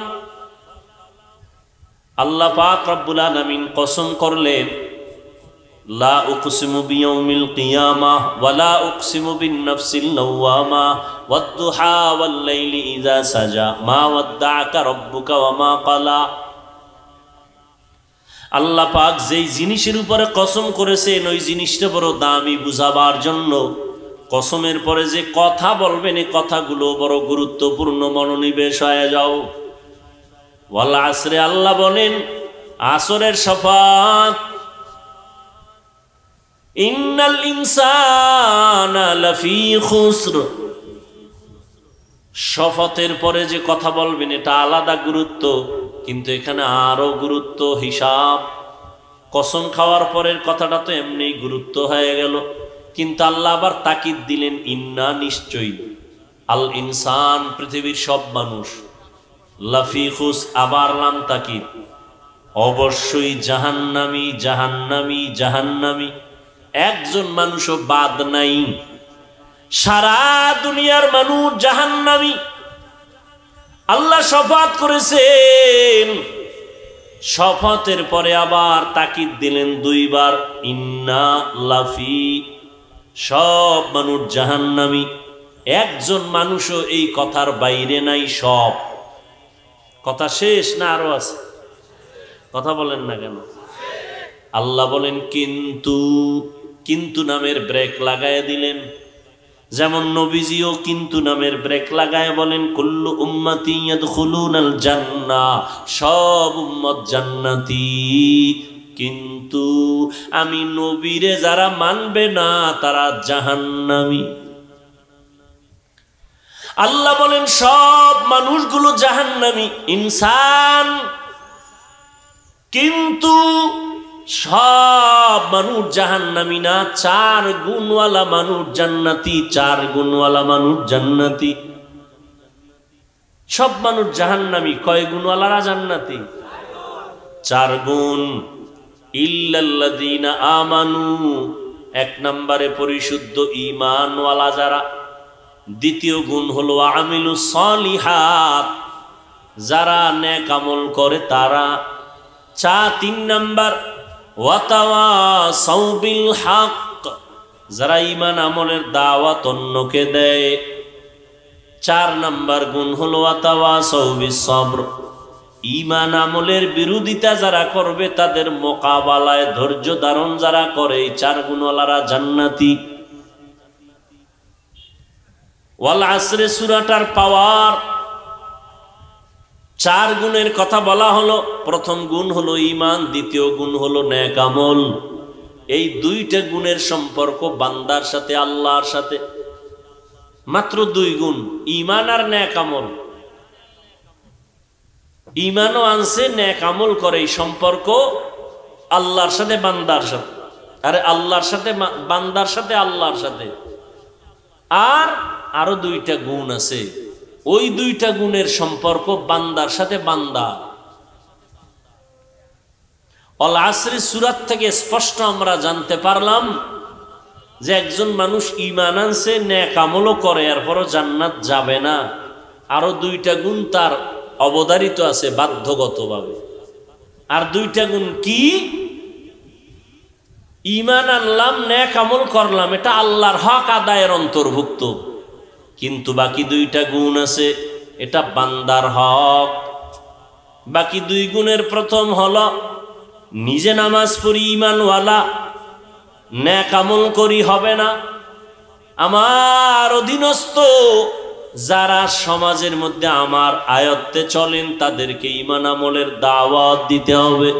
আল্লাহ পাক রব্বুল আলামিন কসম করলেন লা উকসিমু বিয়াউমিল কিয়ামাহ ওয়া লা উকসিমু বিন নাফসিল লাওয়ামা ওয়াদ দুহা ওয়াল লাইলি ইযা সাজা মা ওয়াদ্দাআকা রাব্বুকা ওয়া মা ক্বালা। আল্লাহ পাক যেই জিনিসের উপরে কসম করেছেন ওই জিনিসটা বড় দামি বুঝাবার জন্য কসমের পরে যে কথা বলবেন এই কথাগুলো বড় গুরুত্বপূর্ণ, মনোনিবেশ হয়ে যাও। ওয়াল আসরে, আল্লাহ বলেন আসরের শপথ। ইন্নাল ইনসানা লাফি খুসর। শপথের পরে যে কথা বলবেন এটা আলাদা গুরুত্ব, কিন্তু এখানে আরো গুরুত্ব হিসাব। কসম খাওয়ার পরের কথাটা তো এমনি গুরুত্ব হয়ে গেল, কিন্তু আল্লাহ আবার তাকিদ দিলেন ইন্না, নিশ্চয়ই, আল ইনসান, পৃথিবীর সব মানুষ, লাফি খুস, আবার লাম তাকিদ, অবশ্যই জাহান্নামী, জাহান্নামী, জাহান্নামী। একজন মানুষও বাদ নাই, সারা দুনিয়ার মানুষ জাহান্নামী। আল্লাহ শপথ করেছেন, শপথের পরে আবার তাকিদ দিলেন 2 বার, ইন্না লাফি, সব মানুষ জাহান্নামী। একজন মানুষও এই কথার বাইরে নাই, সব। কথা শেষ না আরো আছে? কথা বলেন না কেন? আল্লাহ বলেন কিন্তু, কিন্তু নামের ব্রেক লাগায় দিলেন। যেমন নবীজিও কিন্তু নামের ব্রেক লাগায় বলেন কুল্লু উম্মতি ইয়াদখুলুনাল জান্নাহ, সব উম্মত জান্নাতি, কিন্তু আমি নবীরে যারা মানবে না তারা জাহান্নামী। আল্লাহ বলেন সব মানুষগুলো জাহান্নামী ইনসান, কিন্তু সব মানুষ জাহান্নামী না, 4 গুণওয়ালা মানুষ জান্নাতি, 4 গুণওয়ালা মানুষ জান্নাতি। সব মানুষ জাহান্নামী, কয় গুণওয়ালারা জান্নাতি? 4 গুণ। ইল্লাল্লাযীনা আমানু, 1 নম্বরে পরিশুদ্ধ ঈমানওয়ালা যারা। দ্বিতীয় গুণ হলো আমিলুস সলিহাত, যারা নেক আমল করে তারা। 3 নম্বর ওয়াতাওয়াসাউ বিল হক, যারা ঈমান আমলের দাওয়াত অন্যকে দেয়। 4 নম্বর গুণ হলো ওয়াতাওয়াসাউ বিস সবর, ঈমান আমলের বিরোধিতা যারা করবে তাদের মোকাবেলায় ধৈর্য ধারণ যারা করে, এই 4 গুণওয়ালারা জান্নাতি। ওয়াল আসরে সূরাটার পাওয়ার, 4 গুণের কথা বলা হলো। প্রথম গুণ হলো ঈমান, দ্বিতীয় গুণ হলো নেক আমল। এই 2টা গুণের সম্পর্ক বান্দার সাথে, আল্লাহর সাথে। মাত্র 2 গুণ, ঈমান আর নেক আমল। ঈমানও আনছে, নেক আমল করে, এই সম্পর্ক আল্লাহর সাথে বান্দার সাথে। আরে আল্লাহর সাথে বান্দার সাথে, আল্লাহর সাথে। আর আরো 2টা গুণ আছে, ওই 2টা গুণের সম্পর্ক বান্দার সাথে বান্দা। আল আসর সূরা থেকে স্পষ্ট আমরা জানতে পারলাম যে একজন মানুষ ঈমান আনছে, নেক আমলও করে, এরপরও জান্নাত যাবে না। আরো 2টা গুণ তার অবধারিত আছে বাধ্যগতভাবে। আর 2টা গুণ কি? ঈমান আনলাম, নেক আমল করলাম, এটা আল্লাহর হক আদায়ের অন্তর্ভুক্ত, কিন্তু বাকি 2টা গুণ আছে, এটা বান্দার হক। বাকি 2 গুণের প্রথম হলো নিজে নামাজ পড়ি ঈমানওয়ালা, নেক আমল করি হবে না। আমার অধীনস্থ যারা সমাজের মধ্যে আমার আয়ত্তে চলেন তাদেরকে ঈমান আমলের দাওয়াত দিতে হবে।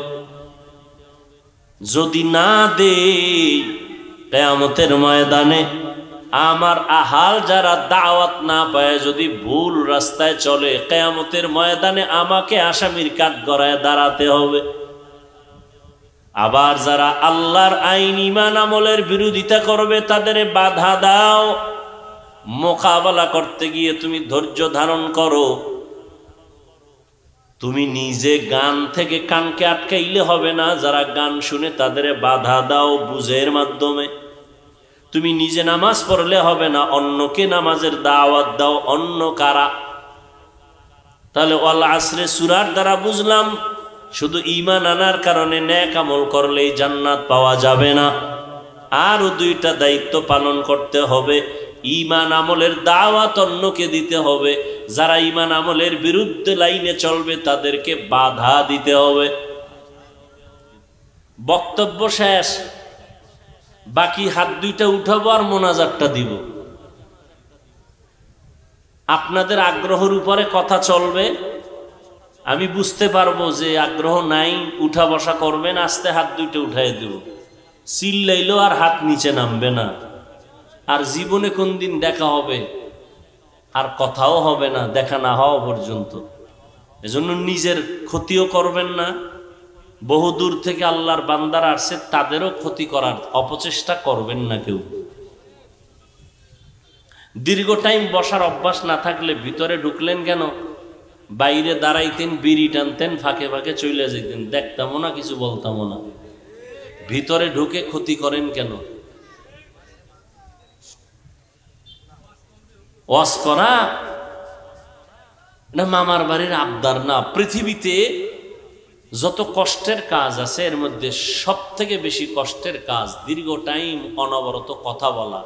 যদি না দেই, কিয়ামতের ময়দানে আমার আহাল যারা দাওয়াত না পায়, যদি ভুল রাস্তায় চলে, কিয়ামতের ময়দানে আমাকে আসামির কাঠগড়ায় দাঁড়াতে হবে। আবার যারা আল্লাহর আইন ঈমান আমলের বিরোধিতা করবে তাদের বাধা দাও। মোকাবেলা করতে গিয়ে তুমি ধৈর্য ধারণ করো। তুমি নিজে গান থেকে কানকে আটকাইলে হবে না, যারা গান শুনে তাদের বাধা দাও বুঝের মাধ্যমে। তুমি নিজে নামাজ পড়লে হবে না, অন্যকে নামাজের দাওয়াত দাও। অন্য কারা? তাহলে ওয়াল আসরে সূরার দ্বারা বুঝলাম শুধু ঈমান আনার কারণে নেক আমল করলেই জান্নাত পাওয়া যাবে না, আরো 2টা দায়িত্ব পালন করতে হবে। ঈমান আমলের দাওয়াত অন্যকে দিতে হবে, যারা ঈমান আমলের বিরুদ্ধে লাইনে চলবে তাদেরকে বাধা দিতে হবে। বক্তব্য শেষ, বাকি হাত 2টা উঠাবো আর মোনাজাতটা দিব। আপনাদের আগ্রহের উপরে কথা চলবে, আমি বুঝতে পারবো যে আগ্রহ নাই, উঠা বসা করবেন, আস্তে হাত 2টা উঠাই দেব। চিল্লাইলেও আর হাত নিচে নামবে না। আর জীবনে কোন দিন দেখা হবে আর কথাও হবে না, দেখা না হওয়া পর্যন্ত। এজন্য নিজের ক্ষতিও করবেন না, বহু দূর থেকে আল্লাহর বান্দারা আসছে তাদেরও ক্ষতি করার অপচেষ্টা করবেন না কেউ। দীর্ঘ টাইম বসার অভ্যাস না থাকলে ভিতরে ঢুকলেন কেন? বাইরে দাঁড়াইতেন, বিড়ি টানতেন, ফাঁকে ফাঁকে চলে যেতেন, দেখতামও না, কিছু বলতামও না। ভিতরে ঢুকে ক্ষতি করেন কেন? ওয়াজ করা না মামার বাড়ির আবদার না। পৃথিবীতে যত কষ্টের কাজ আছে এর মধ্যে সব থেকে বেশি কষ্টের কাজ দীর্ঘ টাইম অনবরত কথা বলা,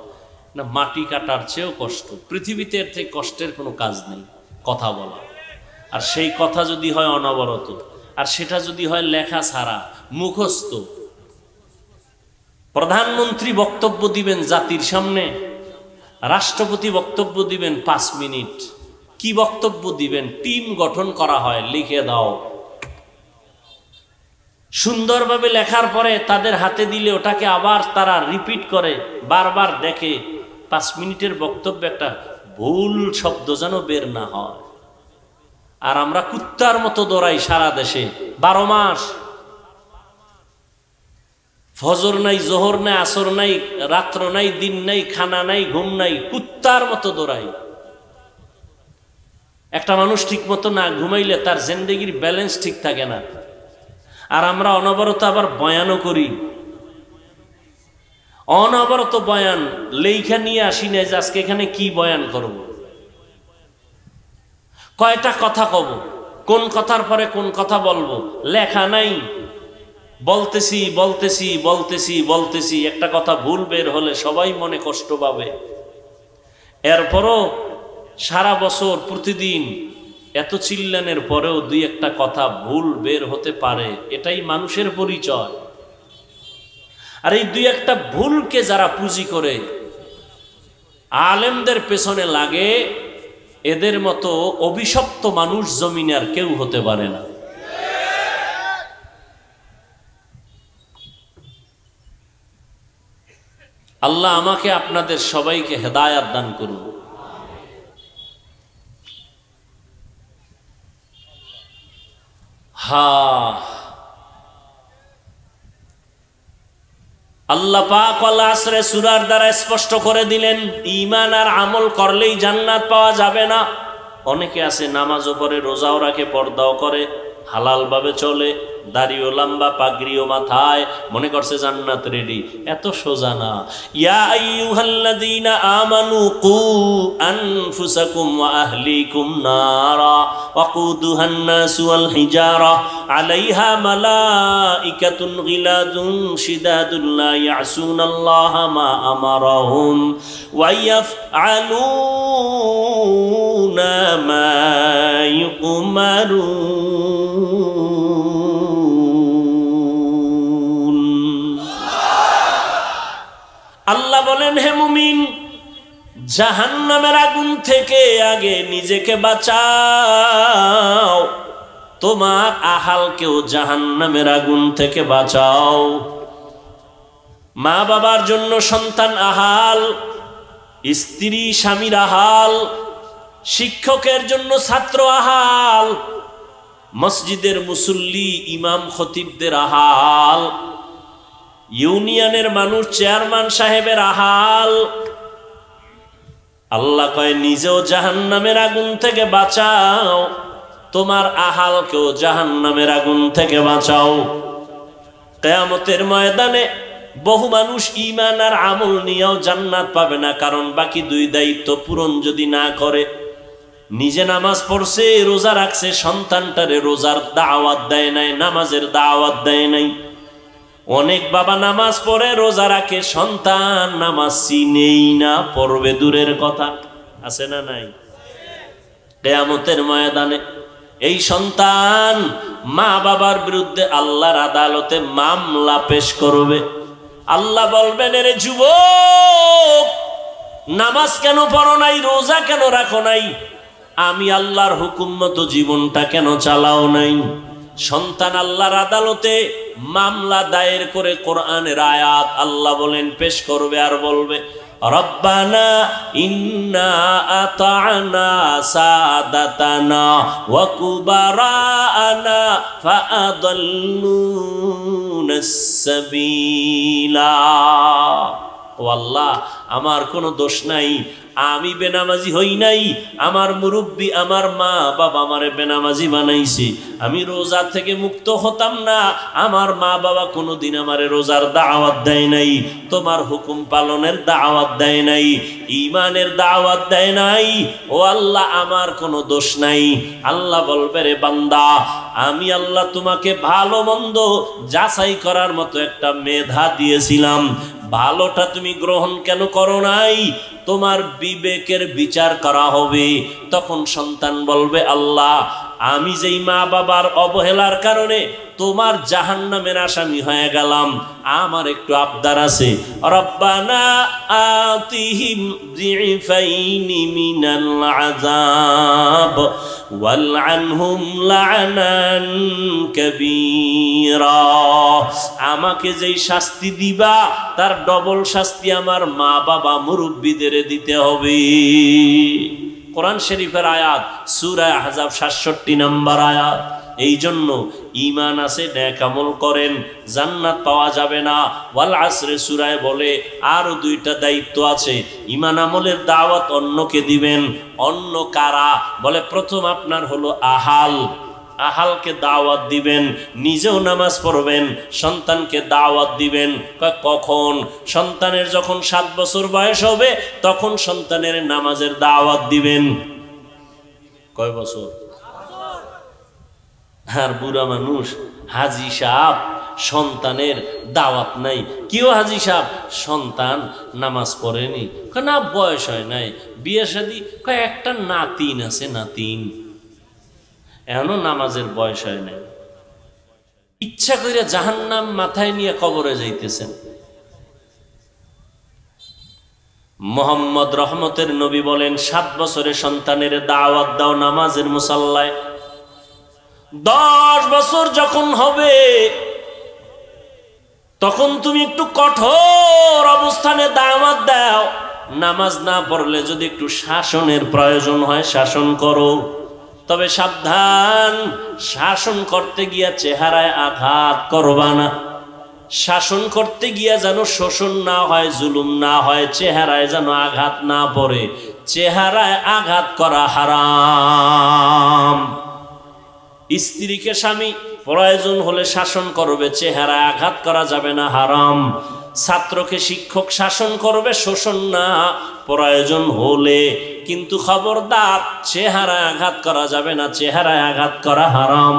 না মাটি কাটার চেয়েও কষ্ট। পৃথিবীতে এর থেকে কষ্টের কোনো কাজ নেই, কথা বলা। আর সেই কথা যদি হয় অনবরত, আর সেটা যদি হয় লেখা ছাড়া, মুখস্থ। প্রধানমন্ত্রী বক্তব্য দিবেন জাতির সামনে, রাষ্ট্রপতি বক্তব্য দিবেন 5 মিনিট, কি বক্তব্য দিবেন? টিম গঠন করা হয়, লিখে দাও। সুন্দরভাবে লেখার পরে তাদের হাতে দিলে ওটাকে আবার তারা রিপিট করে, বারবার দেখে। 5 মিনিটের বক্তব্য একটা ভুল শব্দ যেন বের না হয়। আর আমরা কুত্তার মতো দৌড়াই সারা দেশে 12 মাস। ফজর নাই, জোহর নাই, আসর নাই, রাত্র নাই, দিন নাই, খানা নাই, ঘুম নাই, কুত্তার মতো দৌড়াই। একটা মানুষ ঠিক মতো না ঘুমাইলে তার জিন্দেগির ব্যালেন্স ঠিক থাকে না। আর আমরা অনবরত আবার বয়ানও করি, অনবরত বয়ান। লেখা নিয়ে আসি না যে আজকে এখানে কি বয়ান করব, কয়টা কথা কব, কোন কথার পরে কোন কথা বলবো, লেখা নাই। বলতেছি বলতেছি বলতেছি বলতেছি, একটা কথা ভুল বের হলে সবাই মনে কষ্ট পাবে। এরপরও সারা বছর প্রতিদিন এত চিল্লানের পরেও 2-1টা কথা ভুল বের হতে পারে, এটাই মানুষের পরিচয়। আর এই 2-1টা ভুলকে যারা পুঁজি করে আলেমদের পেছনে লাগে, এদের মতো অভিশপ্ত মানুষ জমিনে আর কেউ হতে পারে না। আল্লাহ আমাকে আপনাদের সবাইকে হেদায়াত দান করুন। আল্লাহ পাক ওয়াল আসরে সূরার দ্বারা স্পষ্ট করে দিলেন, ঈমান আর আমল করলেই জান্নাত পাওয়া যাবে না। অনেকে আছে নামাজও পড়ে, রোজাও রাখে, পর্দাও করে, হালাল ভাবে চলে, দাড়িও লম্বা, পাগড়িও মাথায়, মনে করছে জান্নাত রেডি। এত সোজা না। ইয়া আইয়ুহাল্লাযীনা আমানু কু আনফুসাকুম ওয়া আহলিকুম নারা ওয়াকুদুহান নাসু ওয়াল হিজারা আলাইহা মালাইকাতুন গিলাযুন শিদাদুন লা ইয়াসুনাল্লাহা মা আমারাহুম ওয়া ইয়াফআলুনা মা ইউমারুন। আল্লাহ বলেন, হে মুমিন, জাহান্নামের আগুন থেকে আগে নিজেকে বাঁচাও, তোমার আহালকেও জাহান্নামের আগুন থেকে বাঁচাও। মা বাবার জন্য সন্তান আহাল, স্ত্রী স্বামীর আহাল, শিক্ষকের জন্য ছাত্র আহাল, মসজিদের মুসল্লি ইমাম খতিবদের আহাল, ইউনিয়নের মানুষ চেয়ারম্যান সাহেবের আহাল। আল্লাহ কয় নিজেও জাহান্নামের আগুন থেকে বাঁচাও, তোমার আহালকেও জাহান্নামের আগুন থেকে বাঁচাও। কিয়ামতের ময়দানে বহু মানুষ ঈমান আর আমল নিয়েও জান্নাত পাবে না, কারণ বাকি 2 দায়িত্ব পূরণ যদি না করে। নিজে নামাজ পড়ছে, রোজা রাখছে, সন্তানটারে রোজার দাওয়াত দেয় নাই, নামাজের দাওয়াত দেয় নাই। অনেক বাবা নামাজ পড়ে, রোজা রাখে, সন্তান নামাজ চিনেই না, পড়বে দূরের কথা। আছে না নাই? কিয়ামতের ময়দানে এই সন্তান মা বাবার বিরুদ্ধে আল্লাহর আদালতে মামলা পেশ করবে। আল্লাহ বলবেন, এরে যুবক, নামাজ কেন পড়ো নাই, রোজা কেন রাখো নাই, আমি আল্লাহর হুকুম মতো জীবনটা কেন চালাও নাই? সন্তান আল্লাহর আদালতে মামলা দায়ের করে কোরআনের আয়াত আল্লাহ বলেন পেশ করবে, আর বলবে, রব্বানা ইন্না আতা'না সাদাতানা ওয়া কুবারানা ফাআদাল্লুনাস সাবিলা। ও আল্লাহ, আমার কোনো দোষ নাই, আমি বেনামাজি হই নাই, আমার মুরব্বী আমার মা বাবা আমারে বেনামাজি বানাইছে। আমি রোজা থেকে মুক্ত হতাম না, আমার মা বাবা কোনোদিন আমারে রোজার দাওয়াত দেয় নাই, তোমার হুকুম পালনের দাওয়াত দেয় নাই, ঈমানের দাওয়াত দেয় নাই। ও আল্লাহ, আমার কোনো দোষ নাই। আল্লাহ বলবে, রে বান্দা, আমি আল্লাহ তোমাকে ভালো মন্দ যাচাই করার মতো একটা মেধা দিয়েছিলাম, ভালোটা তুমি গ্রহণ কেন করো নাই? তোমার বিবেকের বিচার করা হবে। তখন সন্তান বলবে, আল্লাহ, আমি যেই মা বাবার অবহেলার কারণে তোমার জাহান্নামের আসামি হয়ে গেলাম, আমার একটু আবদার আছে। রব্বানা আতিহিম যিফাইনি মিনাল আযাব ওয়ালআনহুম লা'নান কাবীরা। আমাকে যেই শাস্তি দিবা তার ডবল শাস্তি আমার মা বাবা মুরব্বিদের দিতে হবে। কোরআন শরীফের আয়াত, সূরা আহজাব 67 নম্বর আয়াত। এই জন্য ঈমান আছে, নেক আমল করেন, জান্নাত পাওয়া যাবে না। ওয়াল আসরে সূরায় বলে আরো দুইটা দায়িত্ব আছে। ঈমান আমলের দাওয়াত অন্যকে দিবেন। অন্য কারা? বলে প্রথম আপনার হলো আহালকে দাওয়াত দিবেন, নিজেও নামাজ পড়বেন, সন্তানকে দাওয়াত দিবেন। কখন? সন্তানের যখন 7 বছর বয়স হবে তখন সন্তানের নামাজের দাওয়াত দিবেন। কয় বছর? আর বুড়া মানুষ হাজি সাহেব সন্তানের দাওয়াত নাই। কেউ হাজি সাহেব সন্তান নামাজ পড়েনি, না বয়স হয় নাই, বিয়ে শাদী, একটা নাতিন আছে, নাতিন এখনো নামাজের বয়স হয় নাই। ইচ্ছা করে জাহান্নাম মাথায় নিয়ে কবরে যাইতেছেন। মুহাম্মদ রহমতের নবী বলেন 7 বছরে সন্তানের দাওয়াত দাও নামাজের মুসাল্লায়। 10 বছর যখন হবে তখন তুমি একটু কঠোর অবস্থানে দাওয়াত দাও। নামাজ না পড়লে যদি একটু শাসনের প্রয়োজন হয় শাসন করো, তবে সাবধান, শাসন করতে গিয়া চেহারায় আঘাত করবা না। শাসন করতে গিয়া যেন শোষণ না হয়, জুলুম না হয়, চেহারায় যেন আঘাত না পড়ে। চেহারায় আঘাত করা হারাম। স্ত্রীকে স্বামী প্রয়োজন হলে শাসন করবে, চেহারায় আঘাত করা যাবে না, হারাম। ছাত্রকে শিক্ষক শাসন করবে, শোষণ না, প্রয়োজন হলে। কিন্তু খবরদার চেহারায় আঘাত করা যাবে না, চেহারায় আঘাত করা হারাম।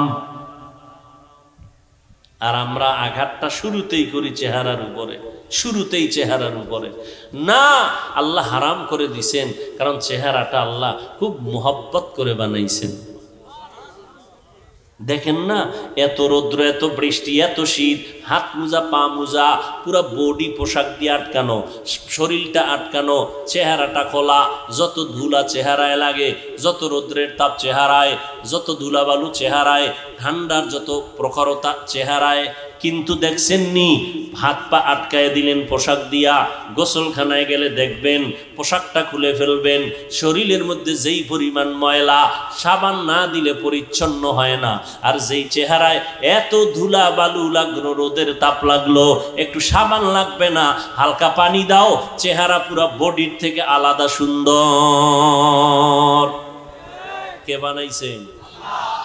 আর আমরা আঘাতটা শুরুতেই করি চেহারার উপরে, শুরুতেই চেহারার উপরে। না, আল্লাহ হারাম করে দিছেন, কারণ চেহারাটা আল্লাহ খুব মোহব্বত করে বানাইছেন। দেখেন না, এত রৌদ্র, এত বৃষ্টি, এত শীত, হাত মোজা, পা মোজা, পুরো বডি পোশাক দিয়ে আটকানো, শরীরটা আটকানো, চেহারাটা খোলা, যত ধুলা চেহারায় লাগে, যত রৌদ্রের তাপ চেহারায়, যত ধুলাবালু চেহারায়, ঠান্ডার যত প্রখরতা চেহারায়। কিন্তু দেখছেন নি, হাত পা আটকায় দিলেন পোশাক দিয়া। গোসলখানায় গেলে দেখবেন পোশাকটা খুলে ফেলবেন। শরীরের মধ্যে যেই পরিমাণ ময়লা, সাবান না দিলে পরিচ্ছন্ন হয় না। আর যেই চেহারায় এত ধুলা বালু লাগলো, রোদের তাপ লাগলো, একটু সাবান লাগবে না, হালকা পানি দাও, চেহারা পুরো বডির থেকে আলাদা সুন্দর। কে বানাইছেন?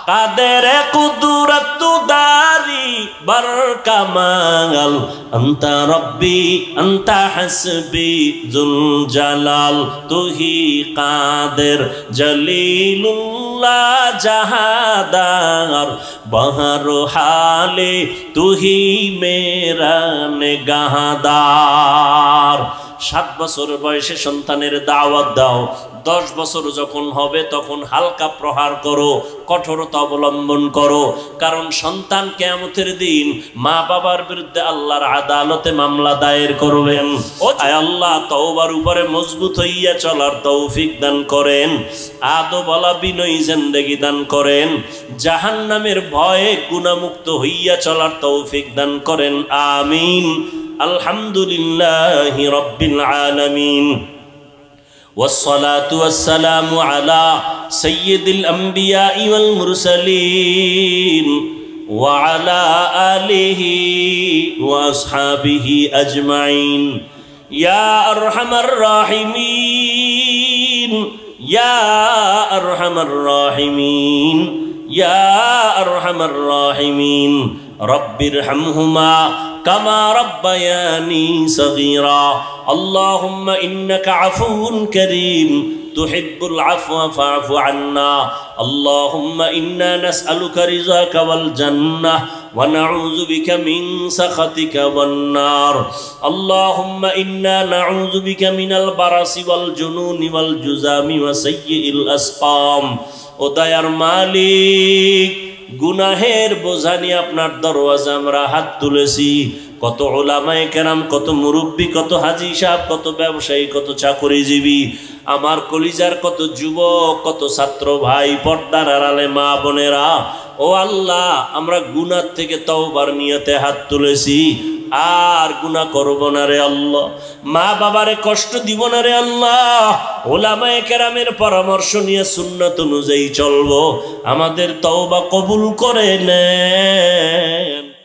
কাদের কুদরত দারি বার কামাল, আনতা রব্বি আনতা হাসবি জুল জালাল, তুহি কাদের জলিলুল্লাহ জাহাদার, বহর হালে তুহি মেরা নেগাহদার। 7 বছর বয়সে সন্তানের দাওয়াত দাও। 10 বছর যখন হবে তখন হালকা প্রহার করো, কঠোরতা অবলম্বন করো। কারণ সন্তান কিয়ামতের দিন মা বাবার বিরুদ্ধে আল্লাহর আদালতে মামলা দায়ের করবেন। আয় আল্লাহ, তওবার উপরে মজবুত হইয়া চলার তৌফিক দান করেন, আদবওয়ালা বিনয়ী জিন্দেগি দান করেন, জাহান্নামের ভয়ে গুনাহমুক্ত হইয়া চলার তৌফিক দান করেন। আমিন। আলহামদুলিল্লাহি রাব্বিল আলামিন। والصلاة والسلام على سيد الأنبياء والمرسلين وعلى آله وأصحابه أجمعين يا أرحم الراحمين يا أرحم الراحمين يا أرحم الراحمين رب ارحمهما كما ربياني صغيرا اللهم إنك عفو كريم تحب العفو فاعف عنا اللهم إنا نسألك رضاك والجنة ونعوذ بك من سخطك والنار اللهم إنا نعوذ بك من البرص والجنون والجذام وسيء الأسقام ও দয়ার মালিক, গুনাহের বোঝা নিয়ে আপনার দরওয়াজা আমরা হাত তুলেছি। কত উলামায়ে কেরাম, কত মুরব্বী, কত হাজী সাহেব, কত ব্যবসায়ী, কত চাকরিজীবী, আমার কলিজার কত যুবক, কত ছাত্র ভাই, পর্দার আড়ালে মা বোনেরা, ও আল্লাহ, আমরা গুনাহ থেকে তওবার নিয়তে হাত তুলেছি। আর গুনাহ করব না রে আল্লাহ, মা বাবারে কষ্ট দিব না রে আল্লাহ, উলামায়ে কেরামের পরামর্শ নিয়ে সুন্নাত অনুযায়ী চলবো। আমাদের তওবা কবুল করে নে।